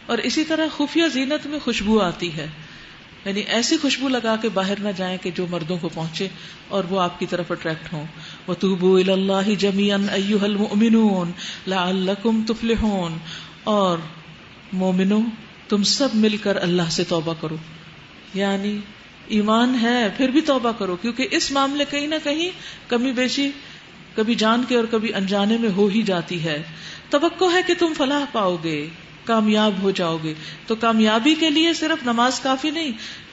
اور اسی طرح خفیہ زینت میں خوشبو آتی ہے، یعنی ایسی خوشبو لگا کے باہر نہ جائیں کہ جو مردوں کو پہنچے اور وہ آپ کی طرف اٹریکٹ ہوں. وَتُوبُوا إِلَى اللَّهِ جَمِيعًا أَيُّهَا الْمُؤْمِنُونَ لَعَلَّكُمْ تُفْلِحُونَ. اور مومنوں تم سب مل کر اللہ سے توبہ کرو، یعنی ایمان ہے پھر بھی توبہ کرو، کیونکہ اس معاملے کہیں نہ کہیں کمی بیشی کبھی جان کے اور کبھی انجانے میں ہو ہی جاتی ہے. توقع ہے کہ تم فلاح پاؤ گے، کامیاب ہو جاؤ گے. تو کامیابی کے لیے صرف نماز کافی نہیں،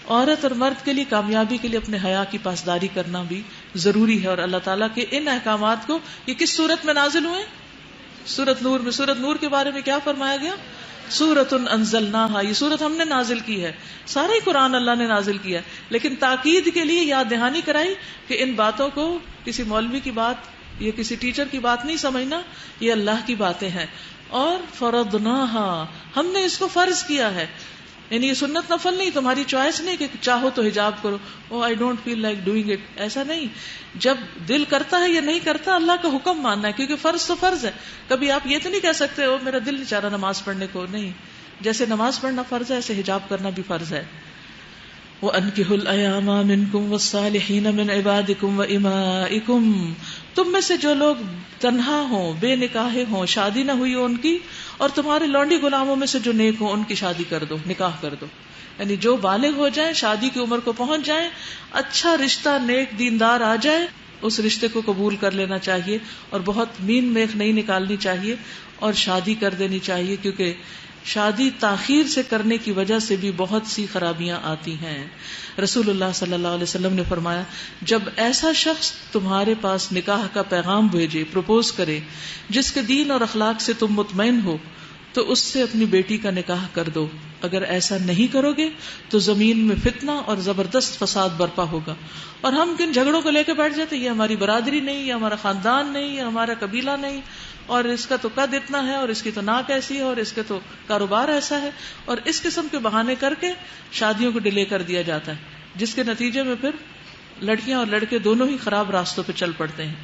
عورت اور مرد کے لیے کامیابی کے لیے اپنے حیا کی پاسداری کرنا بھی ضروری ہے. اور اللہ تعالیٰ کے ان احکامات کو یہ کس صورت میں نازل ہوئے؟ سورۃ نور میں. سورۃ نور کے بارے میں کیا فرمایا گیا؟ سورۃ انزلناہا، یہ سورت ہم نے نازل کی ہے. سارا ہی قرآن اللہ نے نازل کیا ہے، لیکن تاکید کے لیے یاد دہانی کرائی کہ ان باتوں کو کسی مولوی کی بات یا کسی ٹیچر کی بات نہیں سمجھنا، یہ اللہ کی باتیں ہیں. اور فرضناہا، ہم نے اس کو فرض کیا ہے، یعنی یہ سنت نفل نہیں، تمہاری چوائس نہیں کہ چاہو تو حجاب کرو، oh I don't feel like doing it, ایسا نہیں. جب دل کرتا ہے یا نہیں کرتا اللہ کا حکم ماننا ہے، کیونکہ فرض تو فرض ہے. کبھی آپ یہ تو نہیں کہہ سکتے او میرا دل نہیں چاہ رہا نماز پڑھنے کو، نہیں. جیسے نماز پڑھنا فرض ہے ایسے حجاب کرنا بھی فرض ہے. وَأَنكِحُوا الْأَيَامَ مِنكُمْ وَالصَّالِحِينَ مِنْ عِبَادِكُمْ وَإِمَائِكُمْ. تم میں سے جو لوگ تنہا ہوں، بے نکاح ہوں، شادی نہ ہوئی ہو ان کی، اور تمہارے لونڈی غلاموں میں سے جو نیک ہوں ان کی شادی کر دو، نکاح کر دو. یعنی جو بالغ ہو جائیں، شادی کی عمر کو پہنچ جائیں، اچھا رشتہ نیک دیندار آ جائے، اس رشتے کو قبول کر لینا چاہیے اور بہت مین میخ نہیں نکالنی چاہیے اور شادی کر دینی چاہیے، کیونکہ شادی تاخیر سے کرنے کی وجہ سے بھی بہت سی خرابیاں آتی ہیں. رسول اللہ صلی اللہ علیہ وسلم نے فرمایا، جب ایسا شخص تمہارے پاس نکاح کا پیغام بھیجے، پروپوز کرے، جس کے دین اور اخلاق سے تم مطمئن ہو، تو اس سے اپنی بیٹی کا نکاح کر دو. اگر ایسا نہیں کرو گے تو زمین میں فتنہ اور زبردست فساد برپا ہوگا. اور ہم کن جھگڑوں کو لے کے بیٹھ جاتے، یہ ہماری برادری نہیں، یہ ہمارا خاندان نہیں، یہ ہمارا قبیلہ نہیں، اور اس کا تو قد اتنا ہے، اور اس کی تو ناک ایسی ہے، اور اس کے تو کاروبار ایسا ہے، اور اس قسم کے بہانے کر کے شادیوں کو ڈیلے کر دیا جاتا ہے، جس کے نتیجے میں پھر لڑکیاں اور لڑکے دونوں ہی خراب راستوں پہ چل پڑتے ہیں.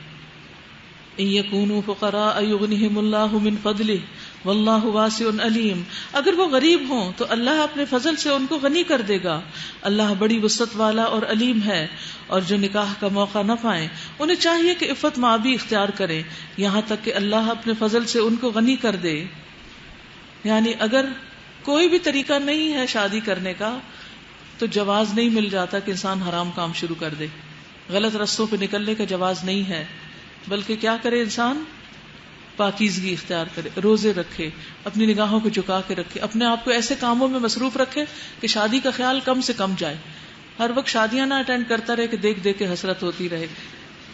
ان یکونوا فقراء یغنہم اللہ من فضلہ واللہ واسع علیم. اگر وہ غریب ہوں تو اللہ اپنے فضل سے ان کو غنی کر دے گا، اللہ بڑی وسعت والا اور علیم ہے. اور جو نکاح کا موقع نہ پائیں انہیں چاہیے کہ عفت مآبی اختیار کریں یہاں تک کہ اللہ اپنے فضل سے ان کو غنی کر دے. یعنی اگر کوئی بھی طریقہ نہیں ہے شادی کرنے کا تو جواز نہیں مل جاتا کہ انسان حرام کام شروع کر دے. غلط رستوں پہ نکلنے کا جواز نہیں ہے، بلکہ کیا کرے انسان؟ پاکیزگی اختیار کرے، روزے رکھے، اپنی نگاہوں کو جھکا کے رکھے، اپنے آپ کو ایسے کاموں میں مصروف رکھے کہ شادی کا خیال کم سے کم جائے. ہر وقت شادیاں نہ اٹینڈ کرتا رہے کہ دیکھ دیکھ کے حسرت ہوتی رہے،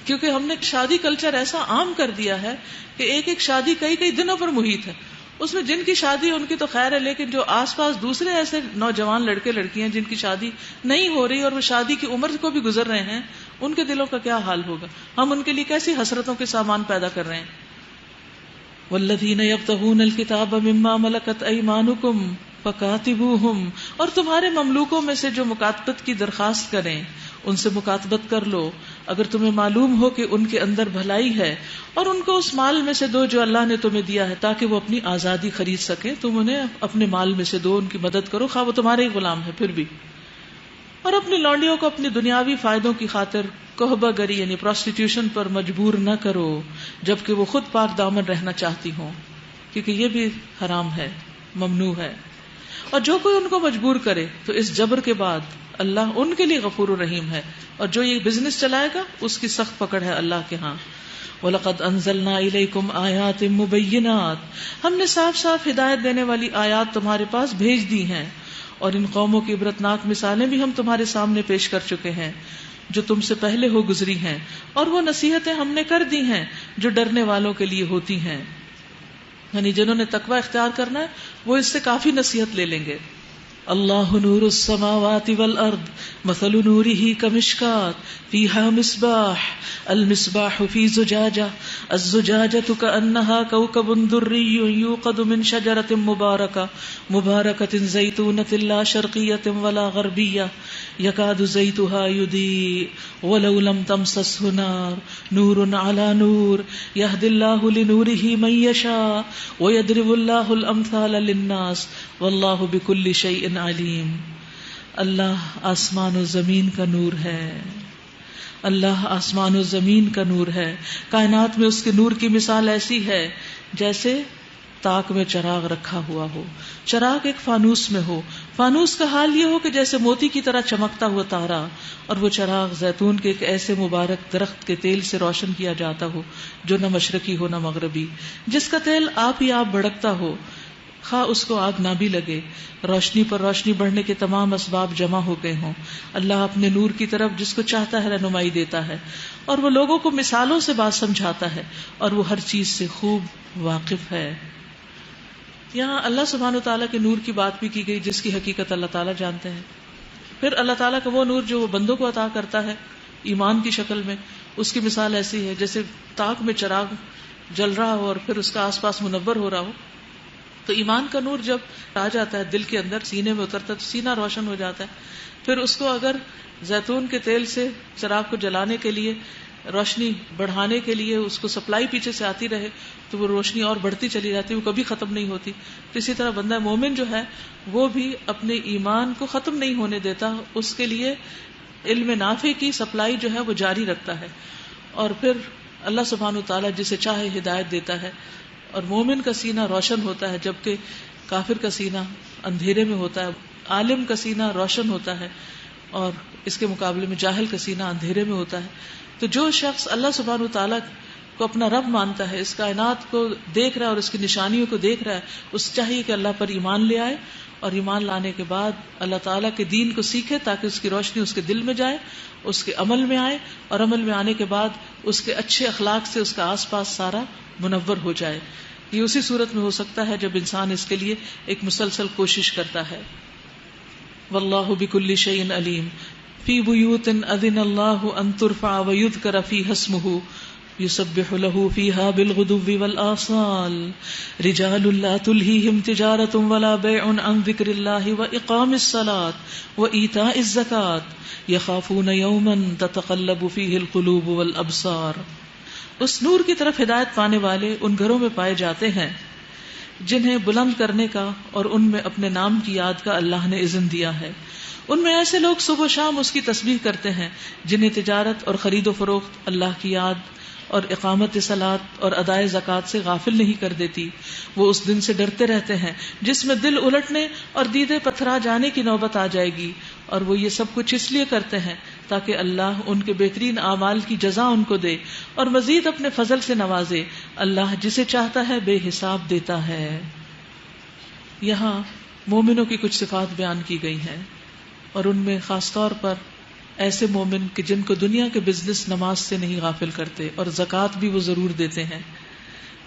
کیونکہ ہم نے شادی کلچر ایسا عام کر دیا ہے کہ ایک ایک شادی کئی کئی دنوں پر محیط ہے. اس میں جن کی شادی ان کی تو خیر ہے، لیکن جو آس پاس دوسرے ایسے نوجوان لڑکے لڑکیاں جن کی شادی نہیں ہو رہی اور وہ شادی کی عمر کو بھی گزر رہے ہیں، ان کے دلوں کا کیا حال ہوگا؟ ہم ان کے لیے کیسی حسرتوں کے سامان پیدا کر رہے ہیں. والذین یبتغون الکتاب مما ملکت ایمانکم فکاتبوہم. اور تمہارے مملوکوں میں سے جو مکاتبت کی درخواست کریں ان سے مکاتبت کر لو اگر تمہیں معلوم ہو کہ ان کے اندر بھلائی ہے، اور ان کو اس مال میں سے دو جو اللہ نے تمہیں دیا ہے تاکہ وہ اپنی آزادی خرید سکیں. تم انہیں اپنے مال میں سے دو، ان کی مدد کرو خواہ وہ تمہارے ہی غلام ہے پھر بھی. اور اپنی لونڈیوں کو اپنی دنیاوی فائدوں کی خاطر کوہبہ گری یعنی پروسٹیٹیوشن پر مجبور نہ کرو جبکہ وہ خود پاک دامن رہنا چاہتی ہوں، کیونکہ یہ بھی حرام ہے، ممنوع ہے. اور جو کوئی ان کو مجبور کرے تو اس جبر کے بعد اللہ ان کے لیے غفور الرحیم ہے، اور جو یہ بزنس چلائے گا اس کی سخت پکڑ ہے اللہ کے ہاں. وَلَقَدْ أَنزَلْنَا إِلَيْكُمْ آيَاتٍ مُبَيِّنَاتٍ. ہم نے صاف صاف ہدایت دینے والی آیات تمہارے پاس بھیج دی ہیں، اور ان قوموں کی عبرتناک مثالیں بھی ہم تمہارے سامنے پیش کر چکے ہیں جو تم سے پہلے ہو گزری ہیں، اور وہ نصیحتیں ہم نے کر دی ہیں جو ڈرنے والوں کے لیے ہوتی ہیں. یعنی جنہوں نے تقوی اختیار کرنا ہے وہ اس سے کافی نصیحت لے لیں گے. اللہ نور السماوات والارض مثل نوره كمشکاة فيها مصباح المصباح في زجاجة الزجاجة كأنها كوكب دري يوقد من شجرة مباركة زيتونة لا شرقية ولا غربية يكاد زيتها يضيء ولو لم تمسسه نار نور على نور يهدي الله لنوره من يشاء ويضرب الله الأمثال للناس والله بكل شيء علیم. اللہ آسمان و زمین کا نور ہے. اللہ آسمان و زمین کا نور ہے. کائنات میں اس کے نور کی مثال ایسی ہے جیسے تاک میں چراغ رکھا ہوا ہو. چراغ ایک فانوس میں ہو. فانوس کا حال یہ ہو کہ جیسے موتی کی طرح چمکتا ہوا تارا، اور وہ چراغ زیتون کے ایک ایسے مبارک درخت کے تیل سے روشن کیا جاتا ہو جو نہ مشرقی ہو نہ مغربی، جس کا تیل آپ ہی آپ بھڑکتا ہو، خواہ اس کو آگ نہ بھی لگے. روشنی پر روشنی بڑھنے کے تمام اسباب جمع ہو گئے ہوں. اللہ اپنے نور کی طرف جس کو چاہتا ہے رہنمائی دیتا ہے، اور وہ لوگوں کو مثالوں سے بات سمجھاتا ہے، اور وہ ہر چیز سے خوب واقف ہے. یہاں اللہ سبحانہ و تعالیٰ کے نور کی بات بھی کی گئی جس کی حقیقت اللہ تعالیٰ جانتے ہیں. پھر اللہ تعالیٰ کا وہ نور جو وہ بندوں کو عطا کرتا ہے ایمان کی شکل میں، اس کی مثال ایسی ہے جیسے تاک میں چراغ جل رہا ہو اور پھر اس کا آس پاس منور ہو رہا ہو. تو ایمان کا نور جب آ جاتا ہے دل کے اندر، سینے میں اترتا ہے تو سینہ روشن ہو جاتا ہے. پھر اس کو اگر زیتون کے تیل سے چراغ کو جلانے کے لیے، روشنی بڑھانے کے لیے اس کو سپلائی پیچھے سے آتی رہے تو وہ روشنی اور بڑھتی چلی جاتی، وہ کبھی ختم نہیں ہوتی. تو اسی طرح بندہ مومن جو ہے وہ بھی اپنے ایمان کو ختم نہیں ہونے دیتا، اس کے لیے علم نافع کی سپلائی جو ہے وہ جاری رکھتا ہے. اور پھر اللہ سبحانہ وتعالیٰ جسے چاہے ہدایت دیتا ہے، اور مومن کا سینہ روشن ہوتا ہے جبکہ کافر کا سینہ اندھیرے میں ہوتا ہے. عالم کا سینہ روشن ہوتا ہے اور اس کے مقابلے میں جاہل کا سینہ اندھیرے میں ہوتا ہے. تو جو شخص اللہ سبحانہ وتعالیٰ کو اپنا رب مانتا ہے، اس کائنات کو دیکھ رہا ہے اور اس کی نشانیوں کو دیکھ رہا ہے، اس چاہیے کہ اللہ پر ایمان لے آئے، اور ایمان لانے کے بعد اللہ تعالیٰ کے دین کو سیکھے تاکہ اس کی روشنی اس کے دل میں جائے، اس کے عمل میں آئے، اور عمل میں آنے کے بعد اس کے اچھے اخلاق سے اس کا آس پاس سارا منور ہو جائے. یہ اسی صورت میں ہو سکتا ہے جب انسان اس کے لیے ایک مسلسل کوشش کرتا ہے. واللہ بکل شیء علیم. فی بیوت اذن اللہ ان ترفع ویذکر فیہا اسمہ یسبح له فیہا بالغدو والآصال رجال لا تلہیہم تجارۃ ولا بیع عن ذکر اللہ واقام الصلاۃ وایتاء الزکاۃ یخافون یوما تتقلب فیہ القلوب والابصار. اس نور کی طرف ہدایت پانے والے ان گھروں میں پائے جاتے ہیں جنہیں بلند کرنے کا اور ان میں اپنے نام کی یاد کا اللہ نے اذن دیا ہے. ان میں ایسے لوگ صبح و شام اس کی تسبیح کرتے ہیں جنہیں تجارت اور خرید و فروخت اللہ کی یاد اور اقامت صلاۃ اور ادائے زکوٰۃ سے غافل نہیں کر دیتی. وہ اس دن سے ڈرتے رہتے ہیں جس میں دل الٹنے اور دیدے پتھرا جانے کی نوبت آ جائے گی، اور وہ یہ سب کچھ اس لیے کرتے ہیں تاکہ اللہ ان کے بہترین اعمال کی جزا ان کو دے اور مزید اپنے فضل سے نوازے. اللہ جسے چاہتا ہے بے حساب دیتا ہے. یہاں مومنوں کی کچھ صفات بیان کی گئی ہیں، اور ان میں خاص طور پر ایسے مومن کہ جن کو دنیا کے بزنس نماز سے نہیں غافل کرتے، اور زکوٰۃ بھی وہ ضرور دیتے ہیں.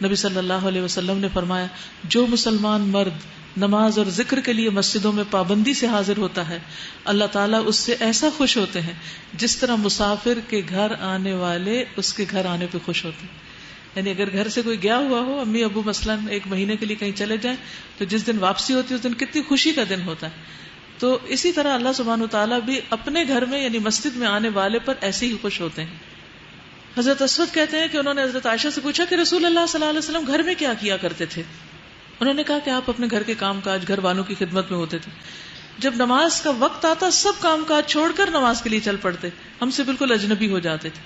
نبی صلی اللہ علیہ وسلم نے فرمایا، جو مسلمان مرد نماز اور ذکر کے لیے مسجدوں میں پابندی سے حاضر ہوتا ہے، اللہ تعالیٰ اس سے ایسا خوش ہوتے ہیں جس طرح مسافر کے گھر آنے والے اس کے گھر آنے پہ خوش ہوتے ہیں. یعنی اگر گھر سے کوئی گیا ہوا ہو، امی ابو مثلاً ایک مہینے کے لیے کہیں چلے جائیں، تو جس دن واپسی ہوتی ہے اس دن کتنی خوشی کا دن ہوتا ہے. تو اسی طرح اللہ سبحانہ وتعالیٰ بھی اپنے گھر میں یعنی مسجد میں آنے والے پر ایسے ہی خوش ہوتے ہیں. حضرت اسود کہتے ہیں کہ انہوں نے حضرت عائشہ سے پوچھا کہ رسول اللہ صلی اللہ علیہ وسلم گھر میں کیا کیا کرتے تھے. انہوں نے کہا کہ آپ اپنے گھر کے کام کاج گھر والوں کی خدمت میں ہوتے تھے. جب نماز کا وقت آتا سب کام کاج چھوڑ کر نماز کے لیے چل پڑتے، ہم سے بالکل اجنبی ہو جاتے تھے.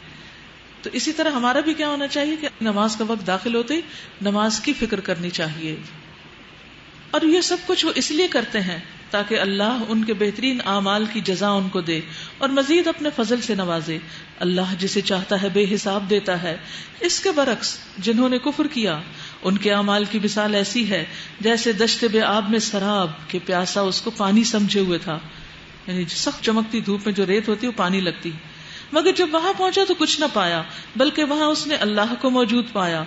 تو اسی طرح ہمارا بھی کیا ہونا چاہیے کہ نماز کا وقت داخل ہوتے ہی نماز کی فکر کرنی چاہیے. اور یہ سب کچھ وہ اس لیے کرتے ہیں تاکہ اللہ ان کے بہترین اعمال کی جزا ان کو دے اور مزید اپنے فضل سے نوازے. اللہ جسے چاہتا ہے بے حساب دیتا ہے. اس کے برعکس جنہوں نے کفر کیا ان کے اعمال کی مثال ایسی ہے جیسے دشت بے آب میں سراب کہ پیاسا اس کو پانی سمجھے ہوئے تھا. یعنی سخت چمکتی دھوپ میں جو ریت ہوتی ہے وہ پانی لگتی، مگر جب وہاں پہنچا تو کچھ نہ پایا، بلکہ وہاں اس نے اللہ کو موجود پایا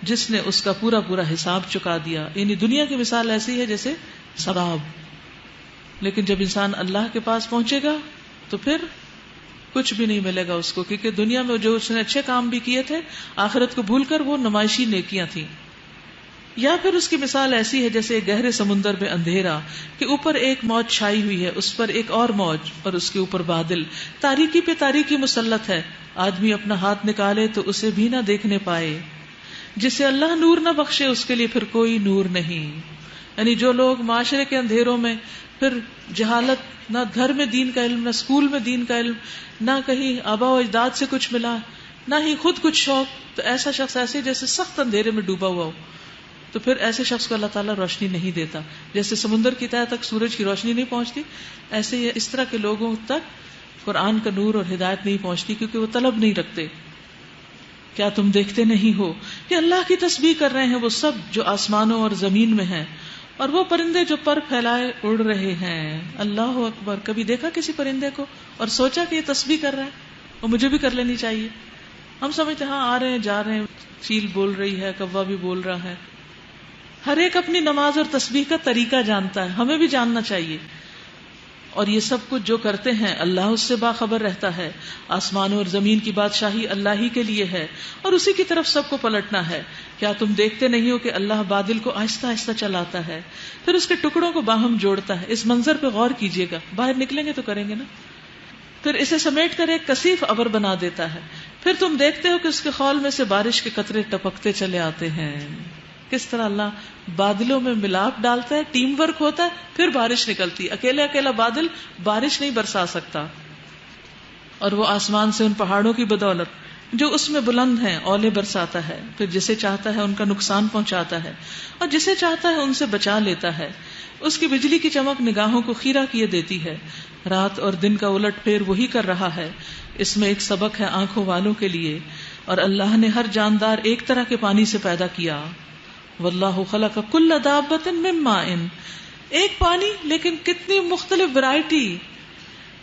جس نے اس کا پورا پورا حساب چکا دیا. یعنی دنیا کی مثال ایسی ہے جیسے سراب. لیکن جب انسان اللہ کے پاس پہنچے گا تو پھر کچھ بھی نہیں ملے گا اس کو، کیونکہ دنیا میں جو اس نے اچھے کام بھی کیے تھے آخرت کو بھول کر وہ نمائشی نیکیاں تھیں. یا پھر اس کی مثال ایسی ہے جیسے ایک گہرے سمندر میں اندھیرا کہ اوپر ایک موج چھائی ہوئی ہے، اس پر ایک اور موج اور اس کے اوپر بادل، تاریکی پہ تاریکی مسلط ہے، آدمی اپنا ہاتھ نکالے تو اسے بھی نہ دیکھنے پائے. جسے اللہ نور نہ بخشے اس کے لیے پھر کوئی نور نہیں. یعنی جو لوگ معاشرے کے اندھیروں میں پھر جہالت، نہ گھر میں دین کا علم، نہ اسکول میں دین کا علم، نہ کہیں آبا و اجداد سے کچھ ملا، نہ ہی خود کچھ شوق، تو ایسا شخص ایسے جیسے سخت اندھیرے میں ڈوبا ہوا ہو. تو پھر ایسے شخص کو اللہ تعالیٰ روشنی نہیں دیتا. جیسے سمندر کی تہہ تک سورج کی روشنی نہیں پہنچتی، ایسے ہی اس طرح کے لوگوں تک قرآن کا نور اور ہدایت نہیں پہنچتی، کیونکہ وہ طلب نہیں رکھتے. کیا تم دیکھتے نہیں ہو کہ اللہ کی تسبیح کر رہے ہیں وہ سب جو آسمانوں اور زمین میں ہیں، اور وہ پرندے جو پر پھیلائے اڑ رہے ہیں. اللہ اکبر. کبھی دیکھا کسی پرندے کو اور سوچا کہ یہ تسبیح کر رہا ہے اور مجھے بھی کر لینی چاہیے؟ ہم سمجھتے ہاں آ رہے ہیں جا رہے ہیں، چیل بول رہی ہے، کوا بھی بول رہا ہے. ہر ایک اپنی نماز اور تسبیح کا طریقہ جانتا ہے، ہمیں بھی جاننا چاہیے. اور یہ سب کچھ جو کرتے ہیں اللہ اس سے باخبر رہتا ہے. آسمانوں اور زمین کی بادشاہی اللہ ہی کے لیے ہے اور اسی کی طرف سب کو پلٹنا ہے. کیا تم دیکھتے نہیں ہو کہ اللہ بادل کو آہستہ آہستہ چلاتا ہے، پھر اس کے ٹکڑوں کو باہم جوڑتا ہے. اس منظر پہ غور کیجئے گا، باہر نکلیں گے تو کریں گے نا. پھر اسے سمیٹ کر ایک کثیف ابر بنا دیتا ہے. پھر تم دیکھتے ہو کہ اس کے خول میں سے بارش کے قطرے ٹپکتے چلے آتے ہیں. کس طرح اللہ بادلوں میں ملاپ ڈالتا ہے، ٹیم ورک ہوتا ہے، پھر بارش نکلتی. اکیلا بادل بارش نہیں برسا سکتا. اور وہ آسمان سے ان پہاڑوں کی بدولت جو اس میں بلند ہیں اولے برساتا ہے. پھر جسے چاہتا ہے ان کا نقصان پہنچاتا ہے اور جسے چاہتا ہے ان سے بچا لیتا ہے. اس کی بجلی کی چمک نگاہوں کو خیرہ کیے دیتی ہے. رات اور دن کا الٹ پھیر وہی کر رہا ہے. اس میں ایک سبق ہے آنکھوں والوں کے لیے. اور اللہ نے ہر جاندار ایک طرح کے پانی سے پیدا کیا. واللہ خلق کل دابۃ من ماء. ایک پانی لیکن کتنی مختلف ورائٹی.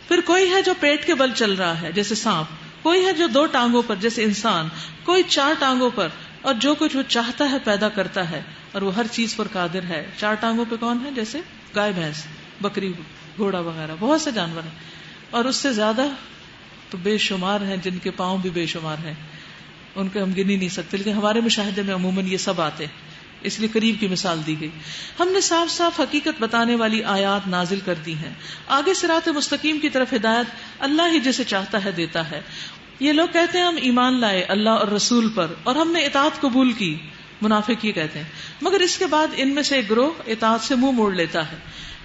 پھر کوئی ہے جو پیٹ کے بل چل رہا ہے جیسے سانپ، کوئی ہے جو 2 ٹانگوں پر جیسے انسان، کوئی 4 ٹانگوں پر. اور جو کچھ وہ چاہتا ہے پیدا کرتا ہے اور وہ ہر چیز پر قادر ہے. 4 ٹانگوں پہ کون ہے؟ جیسے گائے، بھینس، بکری، گھوڑا وغیرہ بہت سے جانور ہیں. اور اس سے زیادہ تو بے شمار ہیں جن کے پاؤں بھی بے شمار ہیں، ان کو ہم گن ہی نہیں سکتے. لیکن ہمارے مشاہدے میں عموماً یہ سب آتے ہیں، اس لیے قریب کی مثال دی گئی. ہم نے صاف صاف حقیقت بتانے والی آیات نازل کر دی ہیں. آگے صراط مستقیم کی طرف ہدایت اللہ ہی جسے چاہتا ہے دیتا ہے. یہ لوگ کہتے ہیں ہم ایمان لائے اللہ اور رسول پر اور ہم نے اطاعت قبول کی. منافق یہ کہتے ہیں، مگر اس کے بعد ان میں سے ایک گروہ اطاعت سے منہ موڑ لیتا ہے.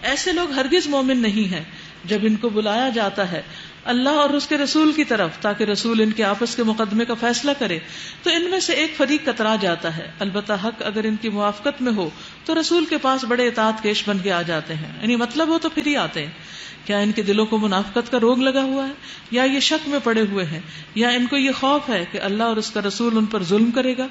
ایسے لوگ ہرگز مومن نہیں ہیں. جب ان کو بلایا جاتا ہے اللہ اور اس کے رسول کی طرف تاکہ رسول ان کے آپس کے مقدمے کا فیصلہ کرے تو ان میں سے ایک فریق کترا جاتا ہے. البتہ حق اگر ان کی موافقت میں ہو تو رسول کے پاس بڑے اطاعت کیش بن کے آ جاتے ہیں. یعنی مطلب ہو تو پھر ہی آتے ہیں. کیا ان کے دلوں کو منافقت کا روگ لگا ہوا ہے، یا یہ شک میں پڑے ہوئے ہیں، یا ان کو یہ خوف ہے کہ اللہ اور اس کا رسول ان پر ظلم کرے گا؟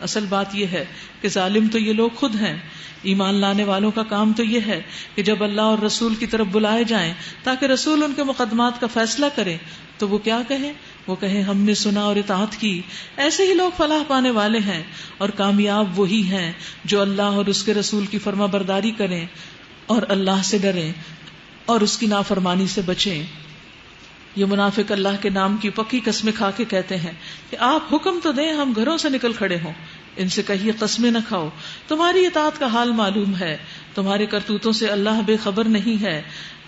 اصل بات یہ ہے کہ ظالم تو یہ لوگ خود ہیں. ایمان لانے والوں کا کام تو یہ ہے کہ جب اللہ اور رسول کی طرف بلائے جائیں تاکہ رسول ان کے مقدمات کا فیصلہ کریں تو وہ کیا کہیں؟ وہ کہیں ہم نے سنا اور اطاعت کی. ایسے ہی لوگ فلاح پانے والے ہیں اور کامیاب وہی ہیں جو اللہ اور اس کے رسول کی فرما برداری کریں اور اللہ سے ڈریں اور اس کی نافرمانی سے بچیں. یہ منافق اللہ کے نام کی پکی قسمیں کھا کے کہتے ہیں کہ آپ حکم تو دیں ہم گھروں سے نکل کھڑے ہوں. ان سے کہیے قسمیں نہ کھاؤ، تمہاری اطاعت کا حال معلوم ہے، تمہارے کرتوتوں سے اللہ بے خبر نہیں ہے.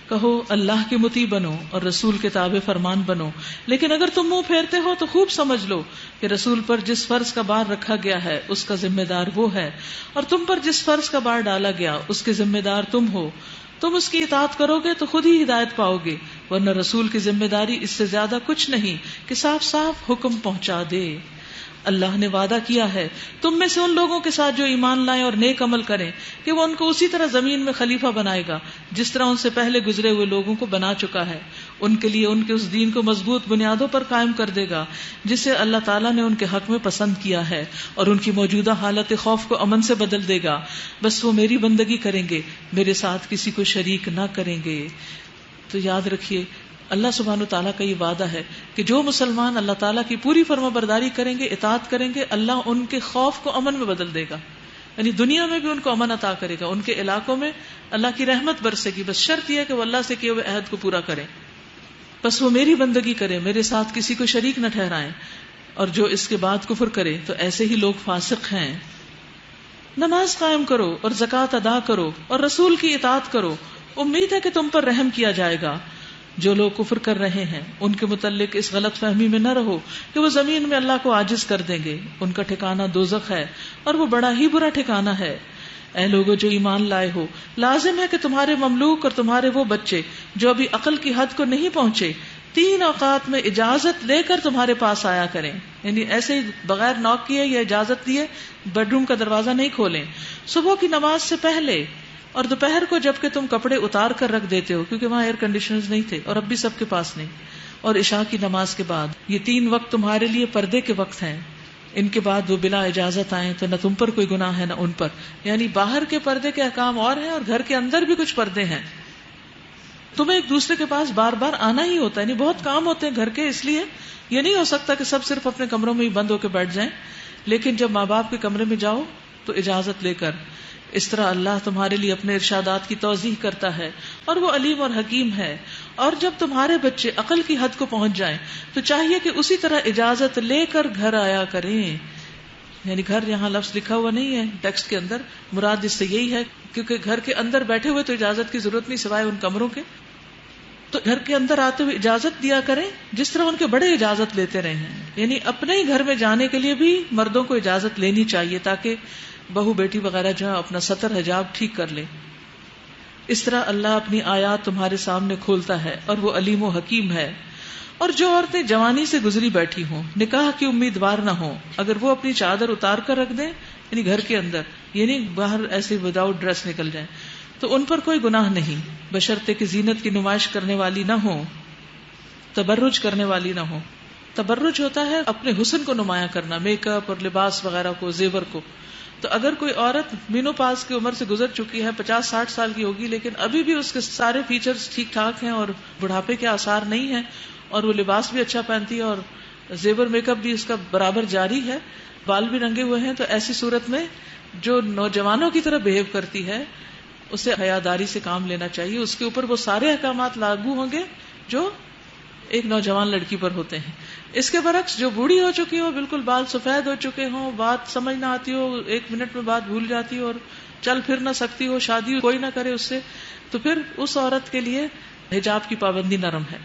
کہو اللہ کے مطیع بنو اور رسول کے تابع فرمان بنو. لیکن اگر تم منہ پھیرتے ہو تو خوب سمجھ لو کہ رسول پر جس فرض کا بار رکھا گیا ہے اس کا ذمہ دار وہ ہے، اور تم پر جس فرض کا بار ڈالا گیا اس کے ذمہ دار تم ہو. تم اس کی اطاعت کرو گے تو خود ہی ہدایت پاؤ گے، ورنہ رسول کی ذمہ داری اس سے زیادہ کچھ نہیں کہ صاف صاف حکم پہنچا دے. اللہ نے وعدہ کیا ہے تم میں سے ان لوگوں کے ساتھ جو ایمان لائیں اور نیک عمل کریں کہ وہ ان کو اسی طرح زمین میں خلیفہ بنائے گا جس طرح ان سے پہلے گزرے ہوئے لوگوں کو بنا چکا ہے. ان کے لیے ان کے اس دین کو مضبوط بنیادوں پر قائم کر دے گا جسے اللہ تعالیٰ نے ان کے حق میں پسند کیا ہے، اور ان کی موجودہ حالت خوف کو امن سے بدل دے گا. بس وہ میری بندگی کریں گے، میرے ساتھ کسی کو شریک نہ کریں گے. تو یاد رکھیے اللہ سبحانہ تعالیٰ کا یہ وعدہ ہے کہ جو مسلمان اللہ تعالیٰ کی پوری فرما برداری کریں گے، اطاعت کریں گے، اللہ ان کے خوف کو امن میں بدل دے گا. یعنی دنیا میں بھی ان کو امن عطا کرے گا، ان کے علاقوں میں اللہ کی رحمت برسے گی، بس شرط یہ ہے کہ وہ اللہ سے کیے ہوئے عہد کو پورا کریں، بس وہ میری بندگی کریں، میرے ساتھ کسی کو شریک نہ ٹھہرائیں، اور جو اس کے بعد کفر کرے تو ایسے ہی لوگ فاسق ہیں۔ نماز قائم کرو اور زکوٰۃ ادا کرو اور رسول کی اطاعت کرو، امید ہے کہ تم پر رحم کیا جائے گا۔ جو لوگ کفر کر رہے ہیں ان کے متعلق اس غلط فہمی میں نہ رہو کہ وہ زمین میں اللہ کو عاجز کر دیں گے، ان کا ٹھکانہ دوزخ ہے اور وہ بڑا ہی برا ٹھکانہ ہے۔ اے لوگو جو ایمان لائے ہو، لازم ہے کہ تمہارے مملوک اور تمہارے وہ بچے جو ابھی عقل کی حد کو نہیں پہنچے 3 اوقات میں اجازت لے کر تمہارے پاس آیا کریں، یعنی ایسے ہی بغیر نوک کیے یا اجازت لیے بیڈ روم کا دروازہ نہیں کھولیں، صبح کی نماز سے پہلے اور دوپہر کو جبکہ تم کپڑے اتار کر رکھ دیتے ہو، کیونکہ وہاں ایئر کنڈیشنرز نہیں تھے اور اب بھی سب کے پاس نہیں، اور عشاء کی نماز کے بعد۔ یہ 3 وقت تمہارے لیے پردے کے وقت ہیں، ان کے بعد وہ بلا اجازت آئیں تو نہ تم پر کوئی گناہ ہے نہ ان پر، یعنی باہر کے پردے کے احکام اور ہیں اور گھر کے اندر بھی کچھ پردے ہیں۔ تمہیں ایک دوسرے کے پاس بار بار آنا ہی ہوتا ہے، یعنی بہت کام ہوتے ہیں گھر کے، اس لیے یہ نہیں ہو سکتا کہ سب صرف اپنے کمروں میں ہی بند ہو کے بیٹھ جائیں، لیکن جب ماں باپ کے کمرے میں جاؤ تو اجازت لے کر۔ اس طرح اللہ تمہارے لیے اپنے ارشادات کی توضیح کرتا ہے اور وہ علیم اور حکیم ہے۔ اور جب تمہارے بچے عقل کی حد کو پہنچ جائیں تو چاہیے کہ اسی طرح اجازت لے کر گھر آیا کریں، یعنی گھر یہاں لفظ لکھا ہوا نہیں ہے ٹیکسٹ کے اندر، مراد اس سے یہی ہے کیونکہ گھر کے اندر بیٹھے ہوئے تو اجازت کی ضرورت نہیں سوائے ان کمروں کے، تو گھر کے اندر آتے ہوئے اجازت دیا کریں جس طرح ان کے بڑے اجازت لیتے رہے ہیں، یعنی اپنے ہی گھر میں جانے کے لیے بھی مردوں کو اجازت لینی چاہیے تاکہ بہو بیٹی وغیرہ جو اپنا ستر حجاب ٹھیک کر لیں۔ اس طرح اللہ اپنی آیات تمہارے سامنے کھولتا ہے اور وہ علیم و حکیم ہے۔ اور جو عورتیں جوانی سے گزری بیٹھی ہوں، نکاح کی امیدوار نہ ہوں، اگر وہ اپنی چادر اتار کر رکھ دیں، یعنی گھر کے اندر، یعنی باہر ایسے وداؤٹ ڈریس نکل جائیں، تو ان پر کوئی گناہ نہیں، بشرطے کہ زینت کی نمائش کرنے والی نہ ہو، تبرج کرنے والی نہ ہو۔ تبرج ہوتا ہے اپنے حسن کو نمایاں کرنا، میک اپ اور لباس وغیرہ کو، زیور کو۔ تو اگر کوئی عورت مینوپاز کی عمر سے گزر چکی ہے، 50-60 سال کی ہوگی، لیکن ابھی بھی اس کے سارے فیچرز ٹھیک ٹھاک ہیں اور بڑھاپے کے آثار نہیں ہیں، اور وہ لباس بھی اچھا پہنتی ہے اور زیور میک اپ بھی اس کا برابر جاری ہے، بال بھی رنگے ہوئے ہیں، تو ایسی صورت میں جو نوجوانوں کی طرح بہیو کرتی ہے اسے حیاداری سے کام لینا چاہیے، اس کے اوپر وہ سارے احکامات لاگو ہوں گے جو ایک نوجوان لڑکی پر ہوتے ہیں۔ اس کے برعکس جو بوڑھی ہو چکی ہو، بالکل بال سفید ہو چکے ہوں، بات سمجھ نہ آتی ہو، 1 منٹ میں بات بھول جاتی ہو اور چل پھر نہ سکتی ہو، شادی کوئی نہ کرے اس سے، تو پھر اس عورت کے لیے حجاب کی پابندی نرم ہے،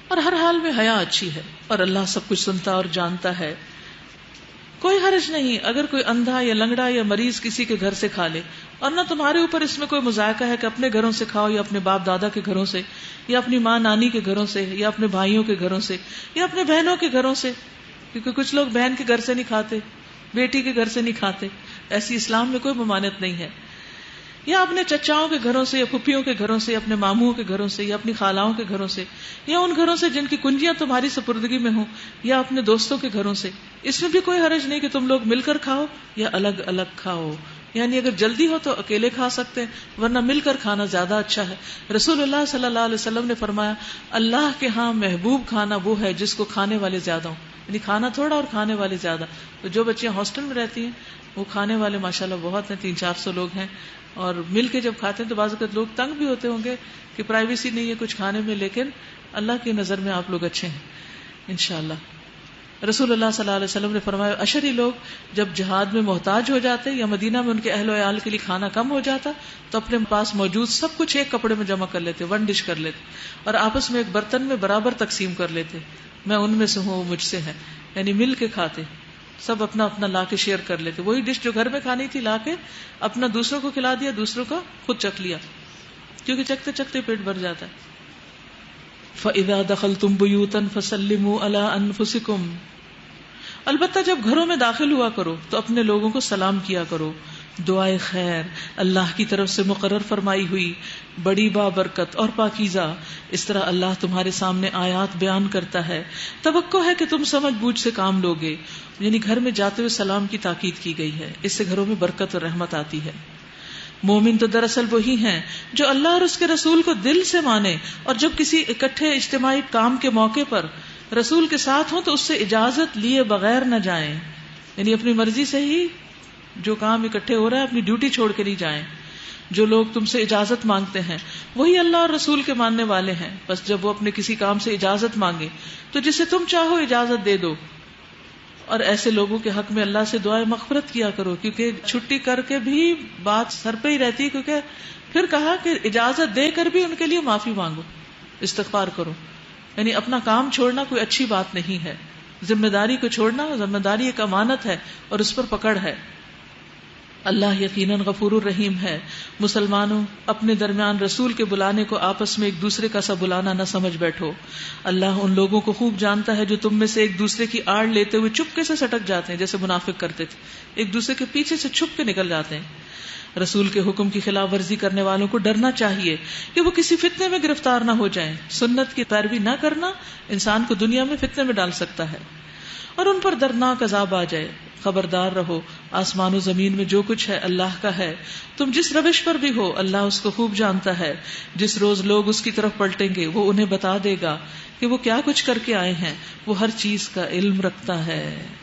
اور ہر حال میں حیا اچھی ہے، اور اللہ سب کچھ سنتا اور جانتا ہے۔ کوئی حرج نہیں اگر کوئی اندھا یا لنگڑا یا مریض کسی کے گھر سے کھا لے، اور نہ تمہارے اوپر اس میں کوئی مذائقہ ہے کہ اپنے گھروں سے کھاؤ یا اپنے باپ دادا کے گھروں سے یا اپنی ماں نانی کے گھروں سے یا اپنے بھائیوں کے گھروں سے یا اپنے بہنوں کے گھروں سے، کیونکہ کچھ لوگ بہن کے گھر سے نہیں کھاتے، بیٹی کے گھر سے نہیں کھاتے، ایسی اسلام میں کوئی ممانعت نہیں ہے، یا اپنے چچاؤں کے گھروں سے یا پھپھیوں کے گھروں سے یا اپنے ماموں کے گھروں سے یا اپنی خالاؤں کے گھروں سے یا ان گھروں سے جن کی کنجیاں تمہاری سپردگی میں ہوں یا اپنے دوستوں کے گھروں سے۔ اس میں بھی کوئی حرج نہیں کہ تم لوگ مل کر کھاؤ یا الگ الگ کھاؤ، یعنی اگر جلدی ہو تو اکیلے کھا سکتے ہیں، ورنہ مل کر کھانا زیادہ اچھا ہے۔ رسول اللہ صلی اللہ علیہ وسلم نے فرمایا، اللہ کے ہاں محبوب کھانا وہ ہے جس کو کھانے والے زیادہ ہوں، یعنی کھانا تھوڑا اور کھانے والے زیادہ۔ تو جو بچیاں ہاسٹل میں رہتی ہیں وہ کھانے والے ماشاءاللہ بہت ہیں، 300-400 لوگ ہیں، اور مل کے جب کھاتے ہیں تو بعض اوقات لوگ تنگ بھی ہوتے ہوں گے کہ پرائیویسی نہیں ہے کچھ کھانے میں، لیکن اللہ کی نظر میں آپ لوگ اچھے ہیں انشاءاللہ۔ رسول اللہ صلی اللہ علیہ وسلم نے فرمایا، اشری لوگ جب جہاد میں محتاج ہو جاتے یا مدینہ میں ان کے اہل و عیال کے لیے کھانا کم ہو جاتا تو اپنے پاس موجود سب کچھ ایک کپڑے میں جمع کر لیتے، 1 ڈش کر لیتے، اور آپس میں ایک برتن میں برابر تقسیم کر لیتے، میں ان میں سے ہوں وہ مجھ سے ہے، یعنی مل کے کھاتے، سب اپنا اپنا لا کے شیئر کر لیتے، وہی ڈش جو گھر میں کھانی تھی لا کے اپنا دوسروں کو کھلا دیا، دوسروں کا خود چکھ لیا، کیونکہ چکھتے چکھتے پیٹ بھر جاتا ہے۔ فَإِذَا دَخَلْتُمْ بُيُوتًا فَسَلِّمُوا عَلَىٰ أَنفُسِكُمْ، البتہ جب گھروں میں داخل ہوا کرو تو اپنے لوگوں کو سلام کیا کرو، دعائے خیر اللہ کی طرف سے مقرر فرمائی ہوئی، بڑی بابرکت اور پاکیزہ۔ اس طرح اللہ تمہارے سامنے آیات بیان کرتا ہے، توقع ہے کہ تم سمجھ بوجھ سے کام لوگے، یعنی گھر میں جاتے ہوئے سلام کی تاکید کی گئی ہے، اس سے گھروں میں برکت اور رحمت آتی ہے۔ مومن تو دراصل وہی ہیں جو اللہ اور اس کے رسول کو دل سے مانے، اور جب کسی اکٹھے اجتماعی کام کے موقع پر رسول کے ساتھ ہوں تو اس سے اجازت لیے بغیر نہ جائیں، یعنی اپنی مرضی سے ہی جو کام اکٹھے ہو رہا ہے اپنی ڈیوٹی چھوڑ کے نہیں جائیں. جو لوگ تم سے اجازت مانگتے ہیں وہی اللہ اور رسول کے ماننے والے ہیں. بس جب وہ اپنے کسی کام سے اجازت مانگے تو جسے تم چاہو اجازت دے دو. اور ایسے لوگوں کے حق میں اللہ سے دعائیں مغفرت کیا کرو, کیونکہ چھٹی کر کے بھی بات سر پہ ہی رہتی ہے. کیونکہ پھر کہا کہ اجازت دے کر بھی ان کے لیے معافی مانگو, استغفار کرو. یعنی اپنا کام چھوڑنا کوئی اچھی بات نہیں ہے. ذمہ داری کو چھوڑنا, ذمہ داری ایک امانت ہے اور اس پر پکڑ ہے. اللہ یقیناً غفور الرحیم ہے. مسلمانوں اپنے درمیان رسول کے بلانے کو آپس میں ایک دوسرے کا سا بلانا نہ سمجھ بیٹھو. اللہ ان لوگوں کو خوب جانتا ہے جو تم میں سے ایک دوسرے کی آڑ لیتے ہوئے چپکے سے سٹک جاتے ہیں, جیسے منافق کرتے تھے, ایک دوسرے کے پیچھے سے چھپ کے نکل جاتے ہیں. رسول کے حکم کی خلاف ورزی کرنے والوں کو ڈرنا چاہیے کہ وہ کسی فتنے میں گرفتار نہ ہو جائیں. سنت کی پیروی نہ کرنا انسان کو دنیا میں فتنے میں ڈال سکتا ہے اور ان پر دردناک عذاب آ جائے. خبردار رہو, آسمان و زمین میں جو کچھ ہے اللہ کا ہے. تم جس روش پر بھی ہو اللہ اس کو خوب جانتا ہے. جس روز لوگ اس کی طرف پلٹیں گے وہ انہیں بتا دے گا کہ وہ کیا کچھ کر کے آئے ہیں. وہ ہر چیز کا علم رکھتا ہے.